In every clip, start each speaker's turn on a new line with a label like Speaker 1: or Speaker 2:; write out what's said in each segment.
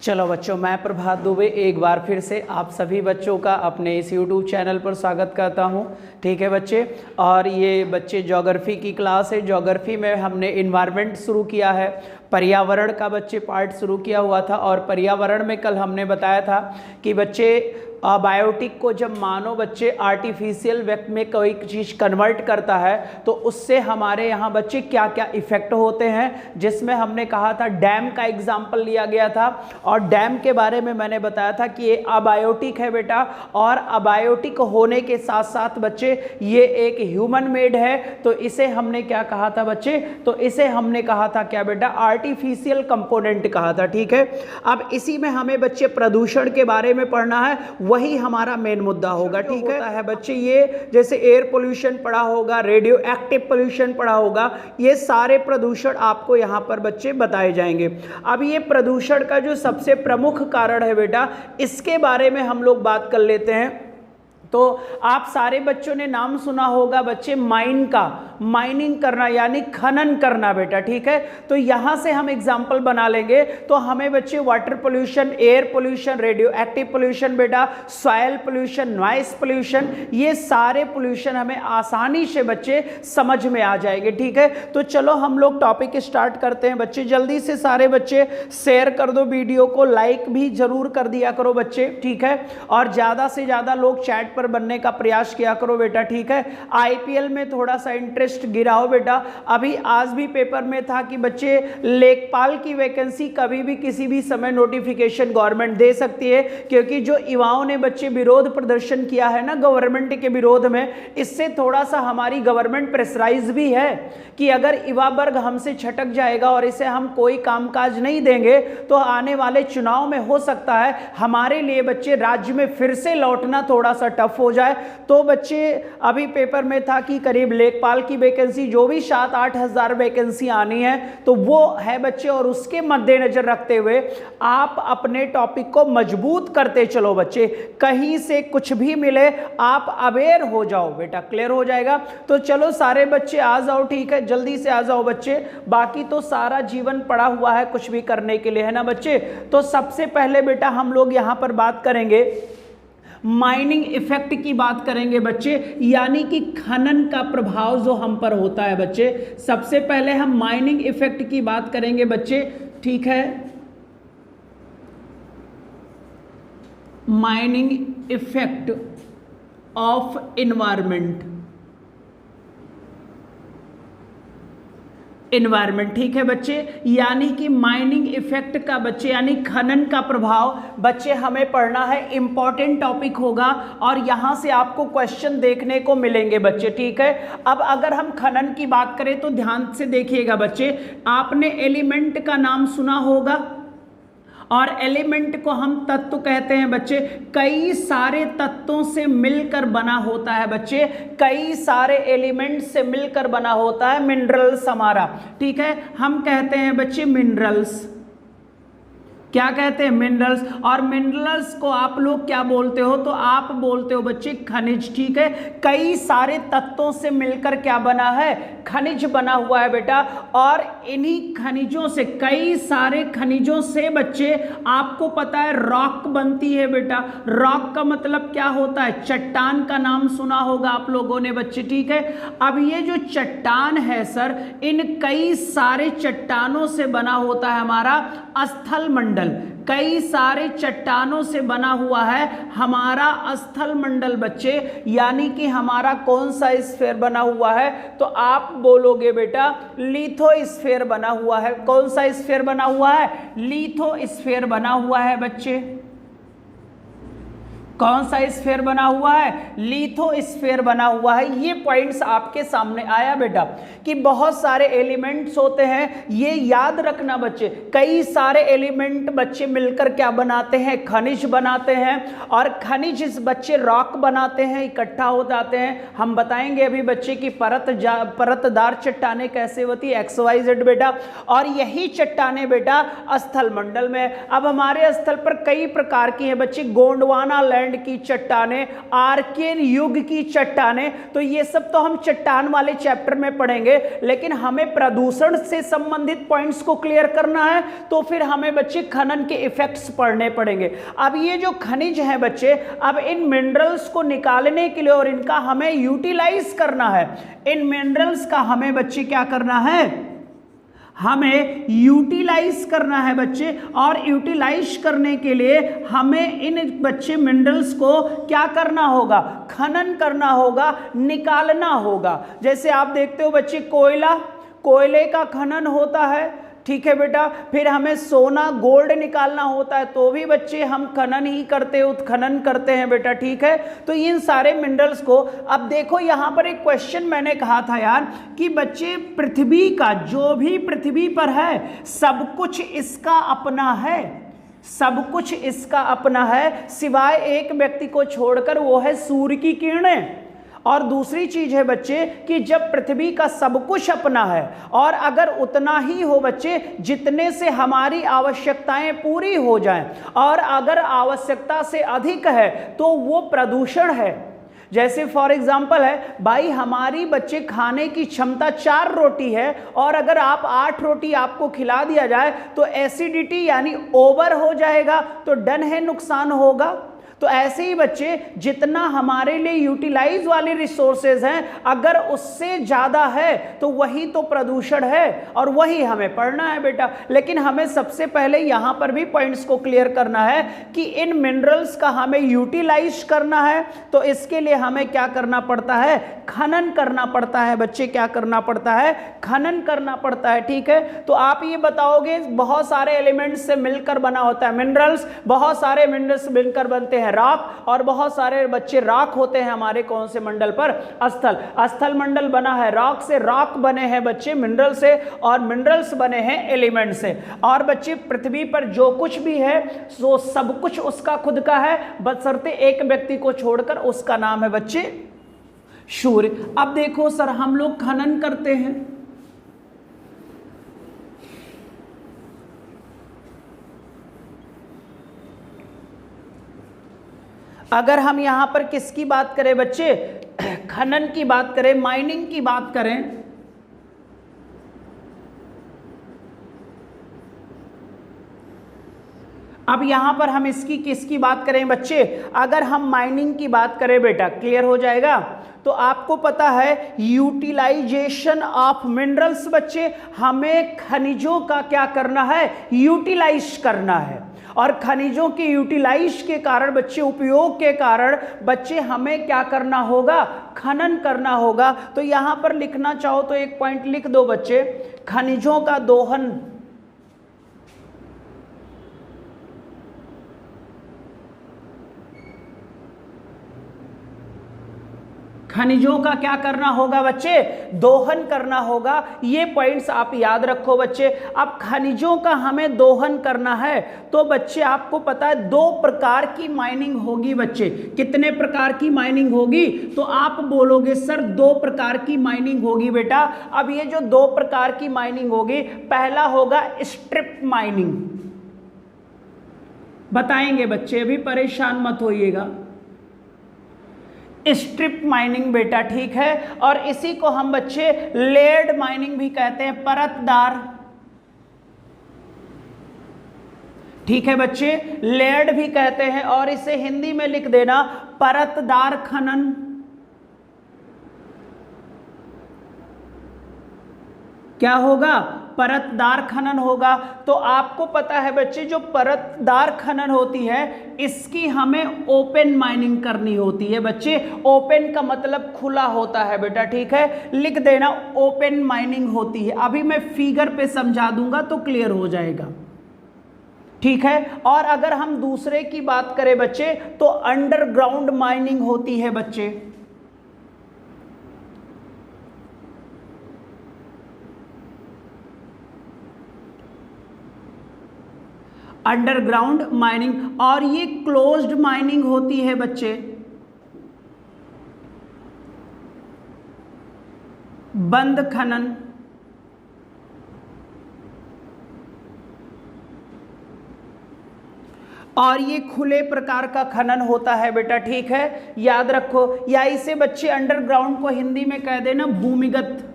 Speaker 1: चलो बच्चों, मैं प्रभात दुबे एक बार फिर से आप सभी बच्चों का अपने इस YouTube चैनल पर स्वागत करता हूं। ठीक है बच्चे, और ये बच्चे ज्योग्राफी की क्लास है। ज्योग्राफी में हमने इन्वायरमेंट शुरू किया है, पर्यावरण का बच्चे पार्ट शुरू किया हुआ था। और पर्यावरण में कल हमने बताया था कि बच्चे बायोटिक को जब मानो बच्चे आर्टिफिशियल व्यक्त में कोई चीज़ कन्वर्ट करता है तो उससे हमारे यहाँ बच्चे क्या क्या इफ़ेक्ट होते हैं, जिसमें हमने कहा था डैम का एग्जाम्पल लिया गया था। और डैम के बारे में मैंने बताया था कि ये अबायोटिक है बेटा, और अबायोटिक होने के साथ साथ बच्चे ये एक ह्यूमन मेड है। तो इसे हमने क्या कहा था बच्चे, तो इसे हमने कहा था क्या बेटा, आर्टिफिशियल कंपोनेंट कहा था। ठीक है, अब इसी में हमें बच्चे प्रदूषण के बारे में पढ़ना है, वही हमारा मेन मुद्दा होगा। ठीक है बच्चे, ये जैसे एयर पोल्यूशन पढ़ा होगा, रेडियो एक्टिव पोल्यूशन पढ़ा होगा, ये सारे प्रदूषण आपको यहाँ पर बच्चे बताए जाएंगे। अब ये प्रदूषण का जो सबसे प्रमुख कारण है बेटा, इसके बारे में हम लोग बात कर लेते हैं। तो आप सारे बच्चों ने नाम सुना होगा बच्चे माइन का, माइनिंग करना यानी खनन करना बेटा। ठीक है, तो यहां से हम एग्जाम्पल बना लेंगे। तो हमें बच्चे water pollution, air pollution, radio active pollution बेटा, सॉइल पोल्यूशन, नॉइस पोल्यूशन, ये सारे पोल्यूशन हमें आसानी से बच्चे समझ में आ जाएंगे। ठीक है, तो चलो हम लोग टॉपिक स्टार्ट करते हैं बच्चे। जल्दी से सारे बच्चे शेयर कर दो वीडियो को, लाइक भी जरूर कर दिया करो बच्चे। ठीक है, और ज्यादा से ज्यादा लोग चैट पर बनने का प्रयास किया करो बेटा। ठीक है, आईपीएल में थोड़ा सा इंटरेस्ट गिराओ बेटा। अभी आज भी पेपर में था कि बच्चे लेखपाल की वैकेंसी कभी भी किसी भी समय नोटिफिकेशन गवर्नमेंट दे सकती है, क्योंकि जो युवाओं ने बच्चे विरोध प्रदर्शन किया है ना गवर्नमेंट के विरोध में, इससे थोड़ा सा हमारी गवर्नमेंट प्रेशराइज भी है कि अगर युवा वर्ग हमसे छटक जाएगा और इसे हम कोई कामकाज नहीं देंगे तो आने वाले चुनाव में हो सकता है हमारे लिए बच्चे राज्य में फिर से लौटना थोड़ा सा टफ हो जाए। तो बच्चे अभी पेपर में था कि करीब लेखपाल की वैकेंसी जो भी 7-8 हज़ार वैकेंसी आनी है तो वो है बच्चे, और उसके मद्देनजर रखते हुए आप अपने टॉपिक को मजबूत करते चलो बच्चे। कहीं से कुछ भी मिले आप अवेयर हो जाओ बेटा, क्लियर हो जाएगा। तो चलो सारे बच्चे आ जाओ। ठीक है, जल्दी से आ जाओ बच्चे, बाकी तो सारा जीवन पड़ा हुआ है कुछ भी करने के लिए, है ना बच्चे। तो सबसे पहले बेटा हम लोग यहां पर बात करेंगे माइनिंग इफेक्ट की बात करेंगे बच्चे, यानी कि खनन का प्रभाव जो हम पर होता है बच्चे। सबसे पहले हम माइनिंग इफेक्ट की बात करेंगे बच्चे। ठीक है, mining effect of environment, environment. ठीक है बच्चे, यानी कि माइनिंग इफेक्ट का बच्चे यानी खनन का प्रभाव बच्चे हमें पढ़ना है, इंपॉर्टेंट टॉपिक होगा और यहां से आपको क्वेश्चन देखने को मिलेंगे बच्चे। ठीक है, अब अगर हम खनन की बात करें तो ध्यान से देखिएगा बच्चे, आपने एलिमेंट का नाम सुना होगा, और एलिमेंट को हम तत्व कहते हैं बच्चे। कई सारे तत्वों से मिलकर बना होता है बच्चे, कई सारे एलिमेंट से मिलकर बना होता है मिनरल्स हमारा। ठीक है, हम कहते हैं बच्चे मिनरल्स, क्या कहते हैं, मिनरल्स। और मिनरल्स को आप लोग क्या बोलते हो, तो आप बोलते हो बच्चे खनिज। ठीक है, कई सारे तत्वों से मिलकर क्या बना है, खनिज बना हुआ है बेटा। और इन्हीं खनिजों से, कई सारे खनिजों से बच्चे आपको पता है रॉक बनती है बेटा। रॉक का मतलब क्या होता है, चट्टान का नाम सुना होगा आप लोगों ने बच्चे। ठीक है, अब ये जो चट्टान है सर, इन कई सारे चट्टानों से बना होता है हमारा स्थल मंडल। कई सारे चट्टानों से बना हुआ है हमारा स्थल मंडल बच्चे, यानी कि हमारा कौन सा स्फीयर बना हुआ है, तो आप बोलोगे बेटा लिथोस्फीयर बना हुआ है। कौन सा स्फीयर बना हुआ है, लिथोस्फीयर बना हुआ है बच्चे। कौन सा स्फीयर बना हुआ है, लिथोस्फीयर बना हुआ है। ये पॉइंट्स आपके सामने आया बेटा कि बहुत सारे एलिमेंट्स होते हैं, ये याद रखना बच्चे। कई सारे एलिमेंट बच्चे मिलकर क्या बनाते हैं, खनिज बनाते हैं, और खनिज इस बच्चे रॉक बनाते हैं, इकट्ठा हो जाते हैं। हम बताएंगे अभी बच्चे की परतदार चट्टानें कैसे होती है, XYZ बेटा। और यही चट्टानें बेटा स्थल मंडल में। अब हमारे स्थल पर कई प्रकार की है बच्चे, गोंडवाना लैंड लैंड की चट्टानें, आर्कियन युग की चट्टानें, तो ये सब तो हम चट्टान वाले चैप्टर में पढ़ेंगे, लेकिन हमें प्रदूषण से संबंधित पॉइंट्स को क्लियर करना है तो फिर हमें बच्चे खनन के इफेक्ट्स पढ़ने पड़ेंगे। अब ये जो खनिज है बच्चे, अब इन मिनरल्स को निकालने के लिए और इनका हमें यूटिलाइज करना है, इन मिनरल्स का हमें बच्चे क्या करना है, हमें यूटिलाइज करना है बच्चे, और यूटिलाइज करने के लिए हमें इन बच्चे मिनरल्स को क्या करना होगा, खनन करना होगा, निकालना होगा। जैसे आप देखते हो बच्चे कोयला, कोयले का खनन होता है, ठीक है बेटा, फिर हमें सोना गोल्ड निकालना होता है तो भी बच्चे हम खनन ही करते हैं, उत्खनन करते हैं बेटा, ठीक है। तो इन सारे मिनरल्स को, अब देखो यहां पर एक क्वेश्चन मैंने कहा था यार कि बच्चे पृथ्वी का जो भी पृथ्वी पर है सब कुछ इसका अपना है, सब कुछ इसका अपना है, सिवाय एक व्यक्ति को छोड़कर, वो है सूर्य की किरणें। और दूसरी चीज है बच्चे कि जब पृथ्वी का सब कुछ अपना है और अगर उतना ही हो बच्चे जितने से हमारी आवश्यकताएं पूरी हो जाएं, और अगर आवश्यकता से अधिक है तो वो प्रदूषण है। जैसे फॉर एग्जाम्पल है भाई, हमारी बच्चे खाने की क्षमता 4 रोटी है और अगर आप 8 रोटी आपको खिला दिया जाए तो एसिडिटी यानी ओवर हो जाएगा, तो डन है, नुकसान होगा। तो ऐसे ही बच्चे जितना हमारे लिए यूटिलाइज वाले रिसोर्सेज हैं अगर उससे ज़्यादा है तो वही तो प्रदूषण है और वही हमें पढ़ना है बेटा। लेकिन हमें सबसे पहले यहाँ पर भी पॉइंट्स को क्लियर करना है कि इन मिनरल्स का हमें यूटिलाइज करना है, तो इसके लिए हमें क्या करना पड़ता है, खनन करना पड़ता है बच्चे, क्या करना पड़ता है, खनन करना पड़ता है, ठीक है। तो आप ये बताओगे बहुत सारे एलिमेंट्स से मिलकर बना होता है मिनरल्स, बहुत सारे मिनरल्स मिलकर बनते हैं राख, और बहुत सारे बच्चे राख होते हैं हमारे कौन से मंडल पर, स्थल। स्थल मंडल बना है राख से, राख बने हैं बच्चे मिनरल से, और मिनरल्स बने हैं एलिमेंट से। और बच्चे पृथ्वी पर जो कुछ भी है वो सब कुछ उसका खुद का है, बशर्ते एक व्यक्ति को छोड़कर, उसका नाम है बच्चे सूर्य। अब देखो सर, हम लोग खनन करते हैं, अगर हम यहां पर किसकी बात करें बच्चे, खनन की बात करें, माइनिंग की बात करें, अब यहां पर हम इसकी किसकी बात करें बच्चे, अगर हम माइनिंग की बात करें बेटा, क्लियर हो जाएगा। तो आपको पता है यूटिलाइजेशन ऑफ मिनरल्स बच्चे, हमें खनिजों का क्या करना है, यूटिलाइज करना है, और खनिजों के यूटिलाइज के कारण बच्चे, उपयोग के कारण बच्चे हमें क्या करना होगा, खनन करना होगा। तो यहां पर लिखना चाहो तो एक पॉइंट लिख दो बच्चे, खनिजों का दोहन, खनिजों का क्या करना होगा बच्चे, दोहन करना होगा। ये पॉइंट्स आप याद रखो बच्चे। अब खनिजों का हमें दोहन करना है तो बच्चे आपको पता है 2 प्रकार की माइनिंग होगी बच्चे। कितने प्रकार की माइनिंग होगी, तो आप बोलोगे सर 2 प्रकार की माइनिंग होगी बेटा। अब ये जो 2 प्रकार की माइनिंग होगी, पहला होगा स्ट्रिप माइनिंग, बताएंगे बच्चे, अभी परेशान मत होइएगा, स्ट्रिप माइनिंग बेटा, ठीक है। और इसी को हम बच्चे लेड माइनिंग भी कहते हैं, परतदार, ठीक है बच्चे, लेड भी कहते हैं, और इसे हिंदी में लिख देना परतदार खनन। क्या होगा, परतदार खनन होगा। तो आपको पता है बच्चे जो परतदार खनन होती है इसकी हमें ओपन माइनिंग करनी होती है बच्चे। ओपन का मतलब खुला होता है बेटा, ठीक है, लिख देना ओपन माइनिंग होती है। अभी मैं फिगर पे समझा दूंगा तो क्लियर हो जाएगा, ठीक है। और अगर हम दूसरे की बात करें बच्चे तो अंडरग्राउंड माइनिंग होती है बच्चे। अंडरग्राउंड माइनिंग, और ये क्लोज्ड माइनिंग होती है बच्चे, बंद खनन। और ये खुले प्रकार का खनन होता है बेटा, ठीक है, याद रखो। या इसे बच्चे अंडरग्राउंड को हिंदी में कह देना भूमिगत,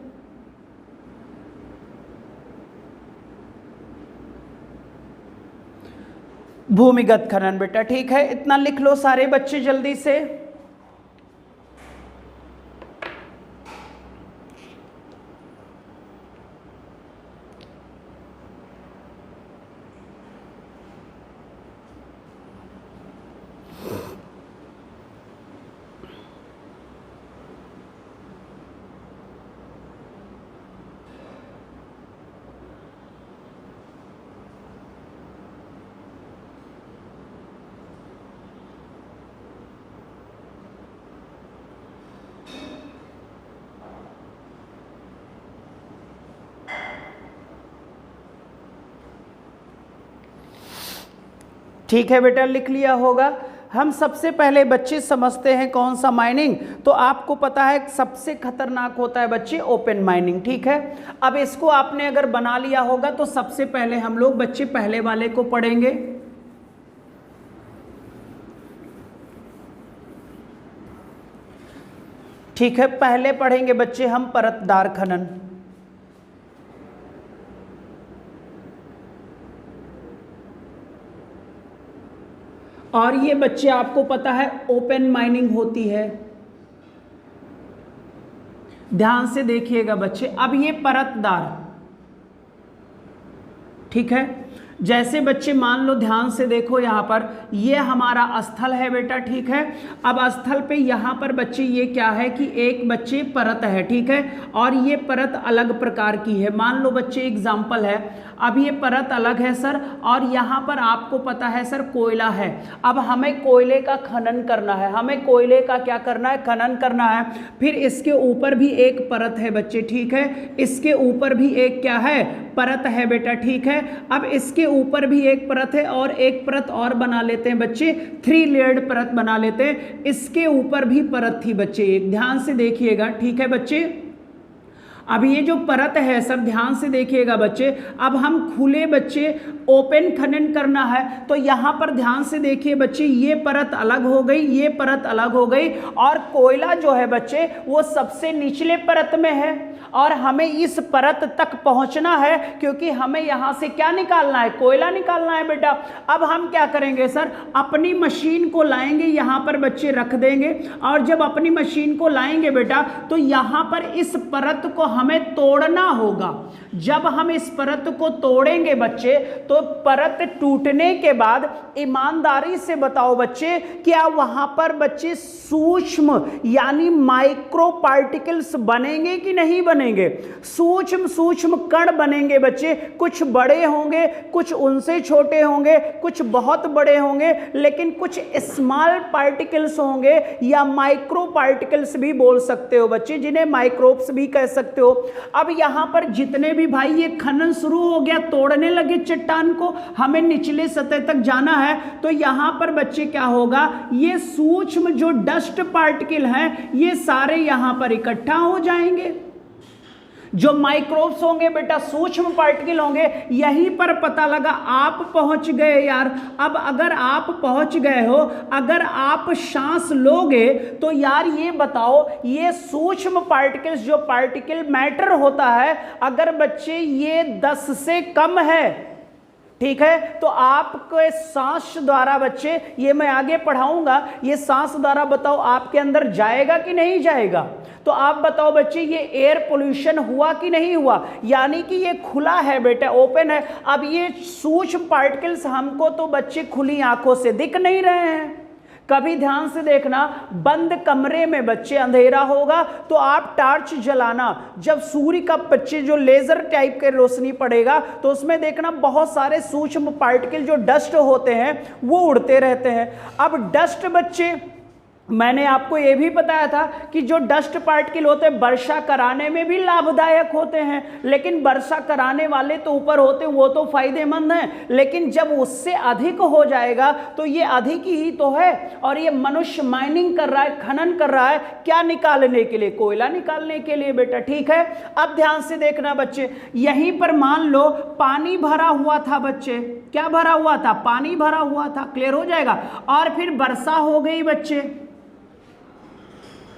Speaker 1: भूमिगत खनन बेटा, ठीक है। इतना लिख लो सारे बच्चे जल्दी से। ठीक है बेटा, लिख लिया होगा। हम सबसे पहले बच्चे समझते हैं कौन सा माइनिंग। तो आपको पता है सबसे खतरनाक होता है बच्चे ओपन माइनिंग, ठीक है। अब इसको आपने अगर बना लिया होगा तो सबसे पहले हम लोग बच्चे पहले वाले को पढ़ेंगे, ठीक है। पहले पढ़ेंगे बच्चे हम परतदार खनन। और ये बच्चे आपको पता है ओपन माइनिंग होती है। ध्यान से देखिएगा बच्चे। अब ये परतदार, ठीक है। जैसे बच्चे मान लो, ध्यान से देखो, यहाँ पर ये हमारा स्थल है बेटा, ठीक है। अब स्थल पे यहाँ पर बच्चे ये क्या है कि एक बच्चे परत है, ठीक है। और ये परत अलग प्रकार की है। मान लो बच्चे एग्जाम्पल है, अब ये परत अलग है सर, और यहाँ पर आपको पता है सर कोयला है। अब हमें कोयले का खनन करना है, हमें कोयले का क्या करना है, खनन करना है। फिर इसके ऊपर भी एक परत है बच्चे, ठीक है। इसके ऊपर भी एक क्या है, परत है बेटा, ठीक है। अब इसके ऊपर भी एक परत है और एक परत और बना लेते हैं बच्चे, 3 लेयर्ड परत बना लेते हैं। इसके ऊपर भी परत थी बच्चे एक, ध्यान से देखिएगा, ठीक है बच्चे। अब ये जो परत है सर, ध्यान से देखिएगा बच्चे। अब हम खुले बच्चे ओपन खनन करना है, तो यहाँ पर ध्यान से देखिए बच्चे, ये परत अलग हो गई, ये परत अलग हो गई, और कोयला जो है बच्चे वो सबसे निचले परत में है, और हमें इस परत तक पहुंचना है, क्योंकि हमें यहाँ से क्या निकालना है, कोयला निकालना है बेटा। अब हम क्या करेंगे सर, अपनी मशीन को लाएंगे, यहाँ पर बच्चे रख देंगे, और जब अपनी मशीन को लाएंगे बेटा, तो यहाँ पर इस परत को हमें तोड़ना होगा। जब हम इस परत को तोड़ेंगे बच्चे, तो परत टूटने के बाद ईमानदारी से बताओ बच्चे, क्या वहां पर बच्चे सूक्ष्म यानी माइक्रो पार्टिकल्स बनेंगे कि नहीं बनेंगे? सूक्ष्म सूक्ष्म कण बनेंगे बच्चे। कुछ बड़े होंगे, कुछ उनसे छोटे होंगे, कुछ बहुत बड़े होंगे, लेकिन कुछ स्मॉल पार्टिकल्स होंगे, या माइक्रो पार्टिकल्स भी बोल सकते हो बच्चे, जिन्हें माइक्रोब्स भी कह सकते हो। अब यहां पर जितने भी भाई ये खनन शुरू हो गया, तोड़ने लगे चट्टान को, हमें निचले सतह तक जाना है, तो यहां पर बच्चे क्या होगा, ये सूक्ष्म जो डस्ट पार्टिकल हैं ये सारे यहां पर इकट्ठा हो जाएंगे। जो माइक्रोब्स होंगे बेटा, सूक्ष्म पार्टिकल होंगे, यहीं पर पता लगा आप पहुंच गए यार। अब अगर आप पहुंच गए हो, अगर आप सांस लोगे, तो यार ये बताओ, ये सूक्ष्म पार्टिकल्स जो पार्टिकल मैटर होता है, अगर बच्चे ये 10 से कम है, ठीक है, तो आपके सांस द्वारा बच्चे, ये मैं आगे पढ़ाऊंगा, ये सांस द्वारा बताओ आपके अंदर जाएगा कि नहीं जाएगा? तो आप बताओ बच्चे, ये एयर पोल्यूशन हुआ कि नहीं हुआ? यानी कि ये खुला है बेटा, ओपन है। अब ये सूक्ष्म पार्टिकल्स हमको तो बच्चे खुली आंखों से दिख नहीं रहे हैं। कभी ध्यान से देखना, बंद कमरे में बच्चे अंधेरा होगा तो आप टार्च जलाना, जब सूर्य का बच्चे जो लेजर टाइप के रोशनी पड़ेगा, तो उसमें देखना बहुत सारे सूक्ष्म पार्टिकल जो डस्ट होते हैं वो उड़ते रहते हैं। अब डस्ट बच्चे मैंने आपको ये भी बताया था कि जो डस्ट पार्टिकल होते हैं वर्षा कराने में भी लाभदायक होते हैं, लेकिन वर्षा कराने वाले तो ऊपर होते हैं, वो तो फायदेमंद हैं, लेकिन जब उससे अधिक हो जाएगा तो ये अधिक ही तो है। और ये मनुष्य माइनिंग कर रहा है, खनन कर रहा है, क्या निकालने के लिए? कोयला निकालने के लिए बेटा, ठीक है। अब ध्यान से देखना बच्चे, यहीं पर मान लो पानी भरा हुआ था बच्चे, क्या भरा हुआ था? पानी भरा हुआ था, क्लियर हो जाएगा। और फिर वर्षा हो गई बच्चे,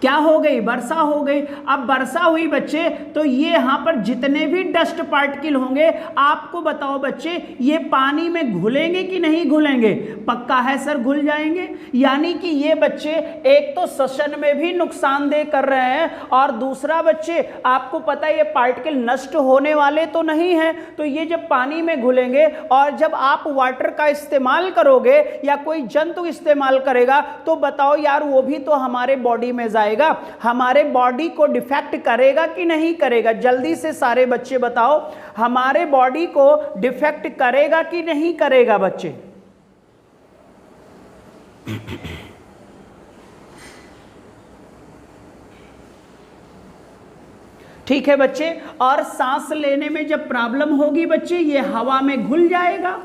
Speaker 1: क्या हो गई? वर्षा हो गई। अब वर्षा हुई बच्चे, तो ये यहां पर जितने भी डस्ट पार्टिकल होंगे, आपको बताओ बच्चे, ये पानी में घुलेंगे कि नहीं घुलेंगे? पक्का है सर, घुल जाएंगे। यानी कि ये बच्चे एक तो श्वसन में भी नुकसानदेह कर रहे हैं, और दूसरा बच्चे आपको पता है ये पार्टिकल नष्ट होने वाले तो नहीं है। तो ये जब पानी में घुलेंगे और जब आप वाटर का इस्तेमाल करोगे या कोई जंतु इस्तेमाल करेगा, तो बताओ यार वो भी तो हमारे बॉडी में जाएगा, हमारे बॉडी को डिफेक्ट करेगा कि नहीं करेगा? जल्दी से सारे बच्चे बताओ, हमारे बॉडी को डिफेक्ट करेगा कि नहीं करेगा बच्चे? ठीक है बच्चे। और सांस लेने में जब प्रॉब्लम होगी बच्चे, ये हवा में घुल जाएगा,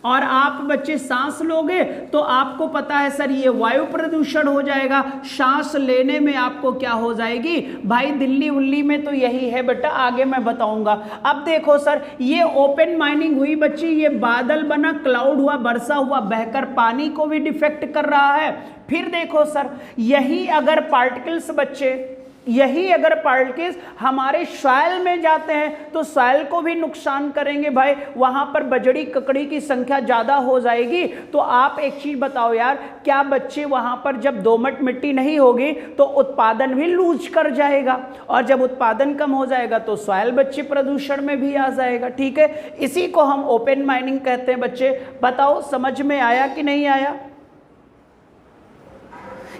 Speaker 1: और आप बच्चे सांस लोगे तो आपको पता है सर ये वायु प्रदूषण हो जाएगा। सांस लेने में आपको क्या हो जाएगी भाई? दिल्ली उल्ली में तो यही है बेटा, आगे मैं बताऊंगा। अब देखो सर, ये ओपन माइनिंग हुई बच्ची, ये बादल बना, क्लाउड हुआ, वर्षा हुआ, बहकर पानी को भी डिफेक्ट कर रहा है। फिर देखो सर, यही अगर पार्टिकल्स बच्चे, यही अगर पार्टिकल्स हमारे सॉइल में जाते हैं तो सॉइल को भी नुकसान करेंगे भाई, वहां पर बजड़ी ककड़ी की संख्या ज्यादा हो जाएगी। तो आप एक चीज बताओ यार, क्या बच्चे वहां पर जब दोमट मिट्टी नहीं होगी तो उत्पादन भी लूज कर जाएगा, और जब उत्पादन कम हो जाएगा तो सॉइल बच्चे प्रदूषण में भी आ जाएगा। ठीक है, इसी को हम ओपन माइनिंग कहते हैं बच्चे। बताओ समझ में आया कि नहीं आया?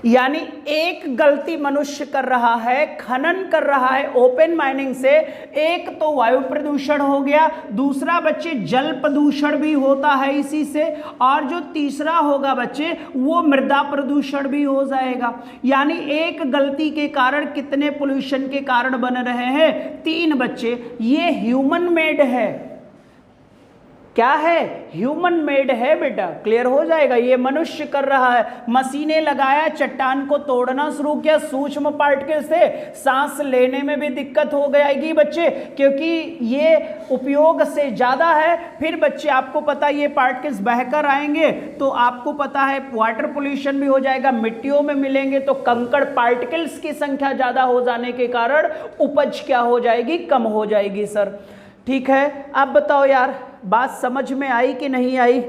Speaker 1: यानी एक गलती मनुष्य कर रहा है, खनन कर रहा है ओपन माइनिंग से। एक तो वायु प्रदूषण हो गया, दूसरा बच्चे जल प्रदूषण भी होता है इसी से, और जो तीसरा होगा बच्चे वो मृदा प्रदूषण भी हो जाएगा। यानी एक गलती के कारण कितने पोल्यूशन के कारण बन रहे हैं? 3 बच्चे। ये ह्यूमन मेड है, क्या है? ह्यूमन मेड है बेटा, क्लियर हो जाएगा। ये मनुष्य कर रहा है, मशीनें लगाया, चट्टान को तोड़ना शुरू किया सूक्ष्म पार्टिकल से, सांस लेने में भी दिक्कत हो जाएगी बच्चे, क्योंकि ये उपयोग से ज्यादा है। फिर बच्चे आपको पता है ये पार्टिकल्स बहकर आएंगे तो आपको पता है वाटर पोल्यूशन भी हो जाएगा, मिट्टियों में मिलेंगे तो कंकड़ पार्टिकल्स की संख्या ज्यादा हो जाने के कारण उपज क्या हो जाएगी? कम हो जाएगी सर। ठीक है, अब बताओ यार बात समझ में आई कि नहीं आई?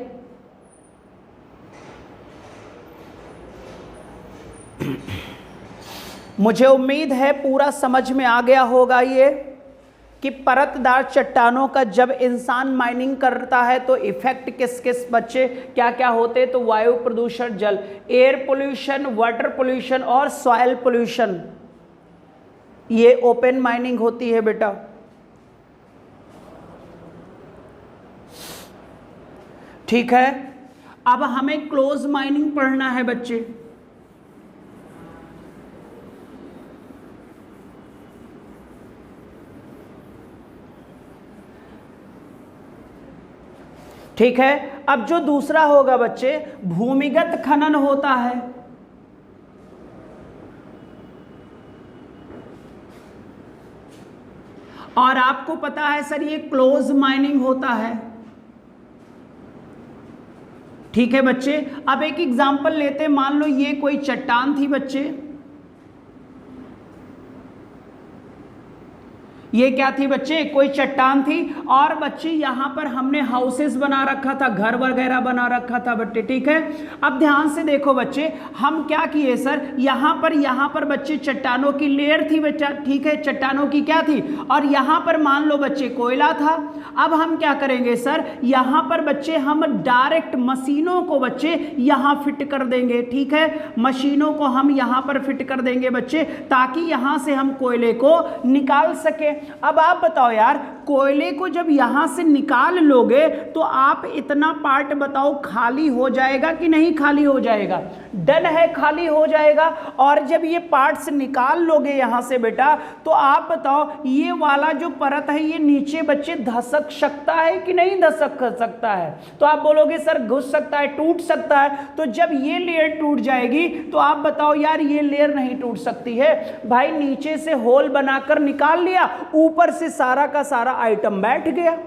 Speaker 1: मुझे उम्मीद है पूरा समझ में आ गया होगा ये कि परतदार चट्टानों का जब इंसान माइनिंग करता है तो इफेक्ट किस किस बच्चे क्या क्या होते? तो वायु प्रदूषण, जल, एयर पोल्यूशन, वाटर पोल्यूशन और सॉइल पोल्यूशन, ये ओपन माइनिंग होती है बेटा। ठीक है, अब हमें क्लोज माइनिंग पढ़ना है बच्चे। ठीक है, अब जो दूसरा होगा बच्चे, भूमिगत खनन होता है। और आपको पता है सर ये क्लोज माइनिंग होता है। ठीक है बच्चे, अब एक एग्जांपल लेते हैं। मान लो ये कोई चट्टान थी बच्चे, ये क्या थी बच्चे? कोई चट्टान थी, और बच्चे यहाँ पर हमने हाउसेस बना रखा था, घर वगैरह बना रखा था बच्चे। ठीक है, अब ध्यान से देखो बच्चे, हम क्या किए सर, यहाँ पर बच्चे चट्टानों की लेयर थी बच्चा। ठीक है, चट्टानों की क्या थी, और यहाँ पर मान लो बच्चे कोयला था। अब हम क्या करेंगे सर, यहाँ पर बच्चे हम डायरेक्ट मशीनों को बच्चे यहाँ फिट कर देंगे। ठीक है, मशीनों को हम यहाँ पर फिट कर देंगे बच्चे, ताकि यहाँ से हम कोयले को निकाल सके। अब आप बताओ यार, कोयले को जब यहां से निकाल लोगे तो आप इतना पार्ट बताओ खाली हो जाएगा कि नहीं खाली हो जाएगा? डन है, खाली हो जाएगा। और जब ये पार्ट्स निकाल लोगे यहां से बेटा, तो आप बताओ ये वाला जो परत है ये नीचे बच्चे धसक सकता है कि नहीं धसक सकता है? तो आप बोलोगे सर घुस सकता है, टूट सकता है। तो जब ये लेयर टूट जाएगी तो आप बताओ यार ये लेयर नहीं टूट सकती है। भाई नीचे से होल बनाकर निकाल लिया, ऊपर से सारा का सारा आइटम बैठ गया।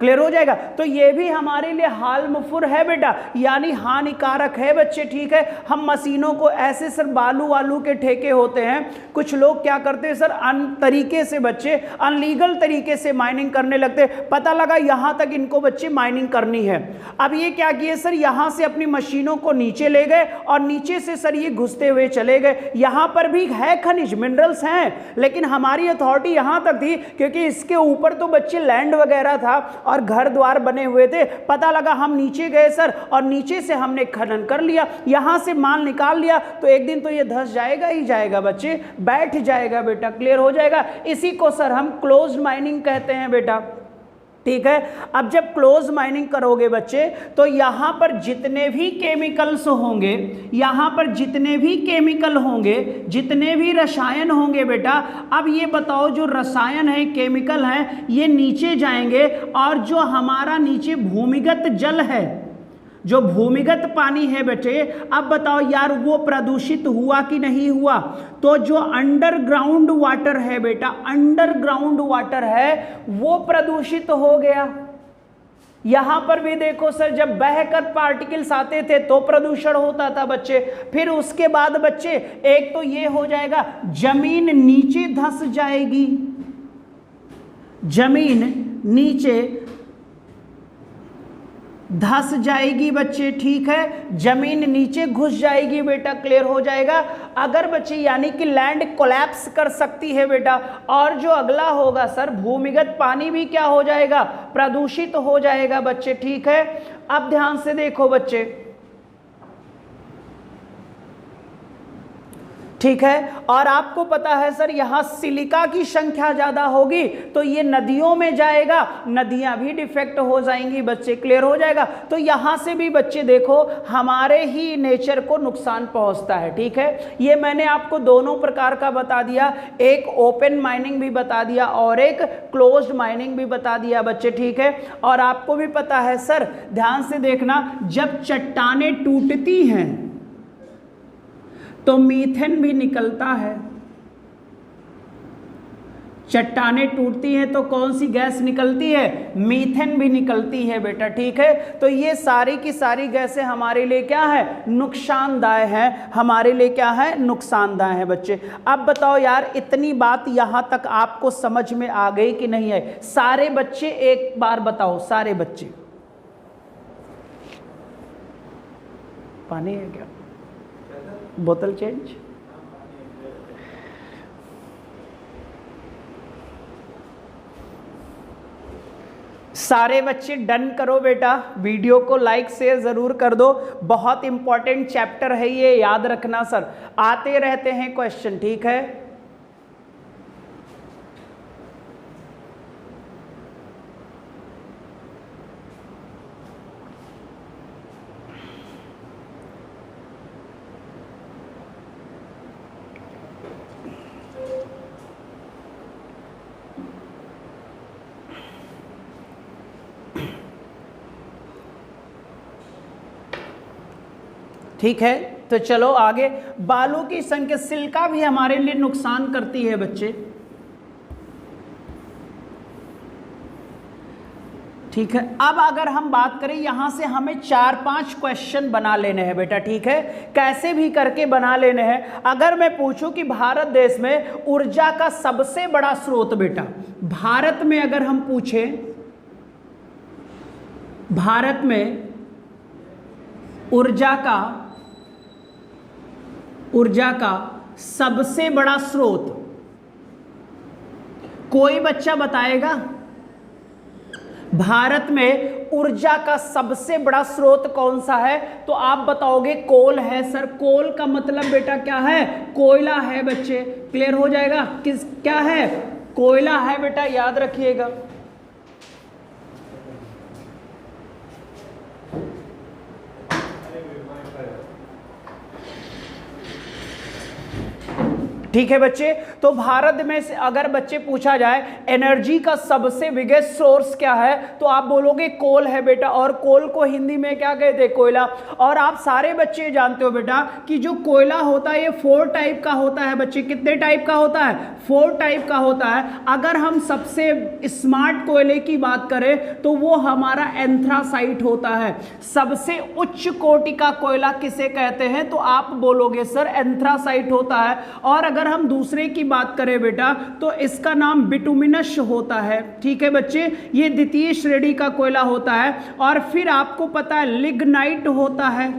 Speaker 1: क्लियर हो जाएगा? तो ये भी हमारे लिए हार्मफुल है बेटा, यानी हानिकारक है बच्चे, ठीक है। हम मशीनों को ऐसे सर बालू वालू के ठेके होते हैं, कुछ लोग क्या करते हैं सर तरीके से बच्चे अनलीगल तरीके से माइनिंग करने लगते, पता लगा यहां तक इनको बच्चे माइनिंग करनी है। अब ये क्या किए सर, यहां से अपनी मशीनों को नीचे ले गए और नीचे से सर ये घुसते हुए चले गए। यहां पर भी है खनिज मिनरल्स हैं, लेकिन हमारी अथॉरिटी यहां तक थी क्योंकि इसके ऊपर तो बच्चे लैंड वगैरह था और घर द्वार बने हुए थे। पता लगा हम नीचे गए सर और नीचे से हमने खनन कर लिया, यहां से माल निकाल लिया, तो एक दिन तो ये धंस जाएगा ही जाएगा बच्चे, बैठ जाएगा बेटा। क्लियर हो जाएगा? इसी को सर हम क्लोज्ड माइनिंग कहते हैं बेटा, ठीक है। अब जब क्लोज माइनिंग करोगे बच्चे तो यहां पर जितने भी केमिकल्स होंगे, यहां पर जितने भी केमिकल होंगे, जितने भी रसायन होंगे बेटा, अब ये बताओ जो रसायन है, केमिकल है, ये नीचे जाएंगे और जो हमारा नीचे भूमिगत जल है, जो भूमिगत पानी है बेटे, अब बताओ यार वो प्रदूषित हुआ कि नहीं हुआ? तो जो अंडरग्राउंड वाटर है बेटा, अंडरग्राउंड वाटर है वो प्रदूषित हो गया। यहां पर भी देखो सर, जब बहकर पार्टिकल्स आते थे तो प्रदूषण होता था बच्चे। फिर उसके बाद बच्चे एक तो ये हो जाएगा, जमीन नीचे धंस जाएगी, जमीन नीचे धंस जाएगी बच्चे, ठीक है, जमीन नीचे घुस जाएगी बेटा। क्लियर हो जाएगा? अगर बच्चे यानी कि लैंड कोलैप्स कर सकती है बेटा। और जो अगला होगा सर, भूमिगत पानी भी क्या हो जाएगा? प्रदूषित हो जाएगा बच्चे, ठीक है। अब ध्यान से देखो बच्चे, ठीक है। और आपको पता है सर यहां सिलिका की संख्या ज्यादा होगी तो ये नदियों में जाएगा, नदियां भी डिफेक्ट हो जाएंगी बच्चे। क्लियर हो जाएगा? तो यहां से भी बच्चे देखो हमारे ही नेचर को नुकसान पहुंचता है, ठीक है। ये मैंने आपको दोनों प्रकार का बता दिया, एक ओपन माइनिंग भी बता दिया और एक क्लोज्ड माइनिंग भी बता दिया बच्चे, ठीक है। और आपको भी पता है सर, ध्यान से देखना, जब चट्टानें टूटती हैं तो मीथेन भी निकलता है। चट्टानें टूटती हैं तो कौन सी गैस निकलती है? मीथेन भी निकलती है बेटा, ठीक है। तो ये सारी की सारी गैसें हमारे लिए क्या है? नुकसानदायक है, हमारे लिए क्या है? नुकसानदायक है बच्चे। अब बताओ यार, इतनी बात यहां तक आपको समझ में आ गई कि नहीं आई? सारे बच्चे एक बार बताओ, सारे बच्चे। पानी है क्या? बोतल चेंज? सारे बच्चे डन करो बेटा, वीडियो को लाइक शेयर जरूर कर दो। बहुत इंपॉर्टेंट चैप्टर है ये, याद रखना सर, आते रहते हैं क्वेश्चन, ठीक है। ठीक है, तो चलो आगे। बालू की संख्या, सिलिका भी हमारे लिए नुकसान करती है बच्चे, ठीक है। अब अगर हम बात करें, यहां से हमें 4-5 क्वेश्चन बना लेने हैं बेटा, ठीक है। कैसे भी करके बना लेने हैं। अगर मैं पूछूं कि भारत देश में ऊर्जा का सबसे बड़ा स्रोत बेटा, भारत में अगर हम पूछें, भारत में ऊर्जा का सबसे बड़ा स्रोत कोई बच्चा बताएगा? भारत में ऊर्जा का सबसे बड़ा स्रोत कौन सा है? तो आप बताओगे कोल है सर। कोल का मतलब बेटा क्या है? कोयला है बच्चे। क्लियर हो जाएगा? क्या है? कोयला है बेटा, याद रखिएगा। ठीक है बच्चे, तो भारत में से अगर बच्चे पूछा जाए एनर्जी का सबसे बिगेस्ट सोर्स क्या है, तो आप बोलोगे कोल है बेटा, और कोल को हिंदी में क्या कहते हैं, कोयला। और आप सारे बच्चे जानते हो बेटा कि जो कोयला होता है ये 4 टाइप का होता है बच्चे। कितने टाइप का होता है, 4 टाइप का होता है। अगर हम सबसे स्मार्ट कोयले की बात करें तो वो हमारा एंथ्रासाइट होता है। सबसे उच्च कोटि का कोयला किसे कहते हैं, तो आप बोलोगे सर एंथ्रासाइट होता है। और अगर हम दूसरे की बात करें बेटा तो इसका नाम बिटुमिनस होता है। ठीक है बच्चे, ये द्वितीय श्रेणी का कोयला होता है। और फिर आपको पता है लिग्नाइट होता है।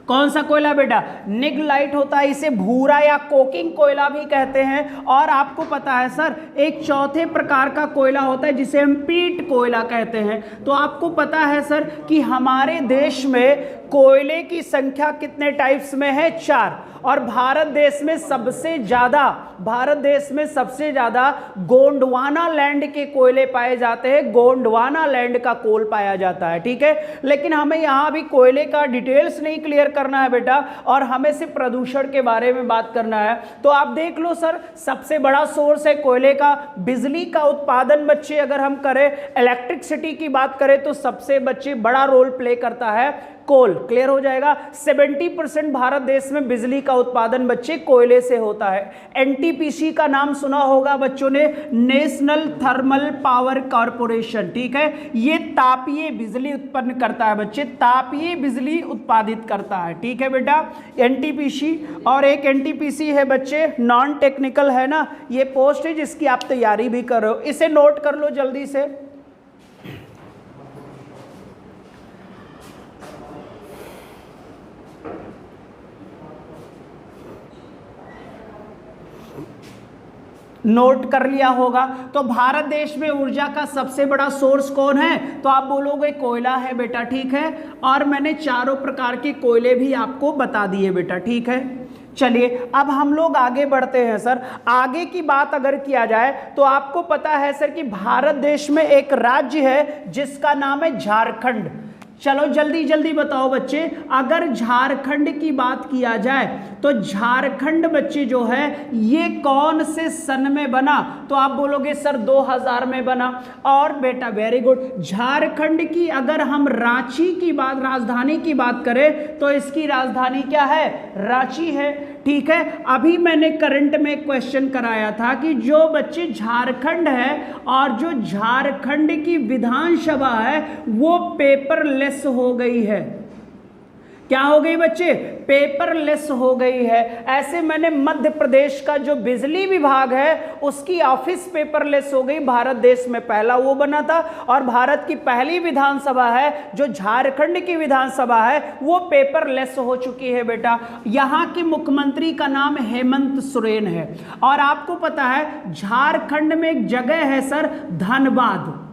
Speaker 1: कौन सा कोयला बेटा, निग्लाइट होता है, इसे भूरा या कोकिंग कोयला भी कहते हैं। और आपको पता है सर एक चौथे प्रकार का कोयला होता है जिसे हम पीट कोयला कहते हैं। तो आपको पता है सर कि हमारे देश में कोयले की संख्या कितने टाइप्स में है, 4। और भारत देश में सबसे ज्यादा गोंडवाना लैंड के कोयले पाए जाते हैं, गोंडवाना लैंड का कोल पाया जाता है। ठीक है, लेकिन हमें यहाँ भी कोयले का डिटेल्स नहीं क्लियर करना है बेटा, और हमें सिर्फ प्रदूषण के बारे में बात करना है। तो आप देख लो सर, सबसे बड़ा सोर्स है कोयले का। बिजली का उत्पादन बच्चे अगर हम करें, इलेक्ट्रिसिटी की बात करें तो सबसे बच्चे बड़ा रोल प्ले करता है कोल। क्लियर हो जाएगा, 70% भारत देश में बिजली का उत्पादन बच्चे कोयले से होता है। एनटीपीसी का नाम सुना होगा बच्चों ने, नेशनल थर्मल पावर कॉर्पोरेशन। ठीक है, ये तापीय बिजली उत्पन्न करता है बच्चे, तापीय बिजली उत्पादित करता है। ठीक है बेटा, एनटीपीसी। और एक एनटीपीसी है बच्चे, नॉन टेक्निकल है ना, ये पोस्ट है जिसकी आप तैयारी भी कर रहे हो, इसे नोट कर लो जल्दी से। नोट कर लिया होगा। तो भारत देश में ऊर्जा का सबसे बड़ा सोर्स कौन है, तो आप बोलोगे कोयला है बेटा। ठीक है, और मैंने चारों प्रकार के कोयले भी आपको बता दिए बेटा। ठीक है, चलिए अब हम लोग आगे बढ़ते हैं सर। आगे की बात अगर किया जाए तो आपको पता है सर कि भारत देश में एक राज्य है जिसका नाम है झारखंड। चलो जल्दी जल्दी बताओ बच्चे, अगर झारखंड की बात किया जाए तो झारखंड बच्चे जो है ये कौन से सन में बना, तो आप बोलोगे सर 2000 में बना। और बेटा वेरी गुड, झारखंड की अगर हम रांची की बात, राजधानी की बात करें तो इसकी राजधानी क्या है, रांची है। ठीक है, अभी मैंने करंट में एक क्वेश्चन कराया था कि जो बच्चे झारखंड है और जो झारखंड की विधानसभा है वो पेपरलेस हो गई है। क्या हो गई बच्चे, पेपरलेस हो गई है। ऐसे मैंने मध्य प्रदेश का जो बिजली विभाग है उसकी ऑफिस पेपरलेस हो गई, भारत देश में पहला वो बना था। और भारत की पहली विधानसभा है जो झारखंड की विधानसभा है वो पेपरलेस हो चुकी है बेटा। यहाँ के मुख्यमंत्री का नाम हेमंत सोरेन है। और आपको पता है झारखंड में एक जगह है सर धनबाद,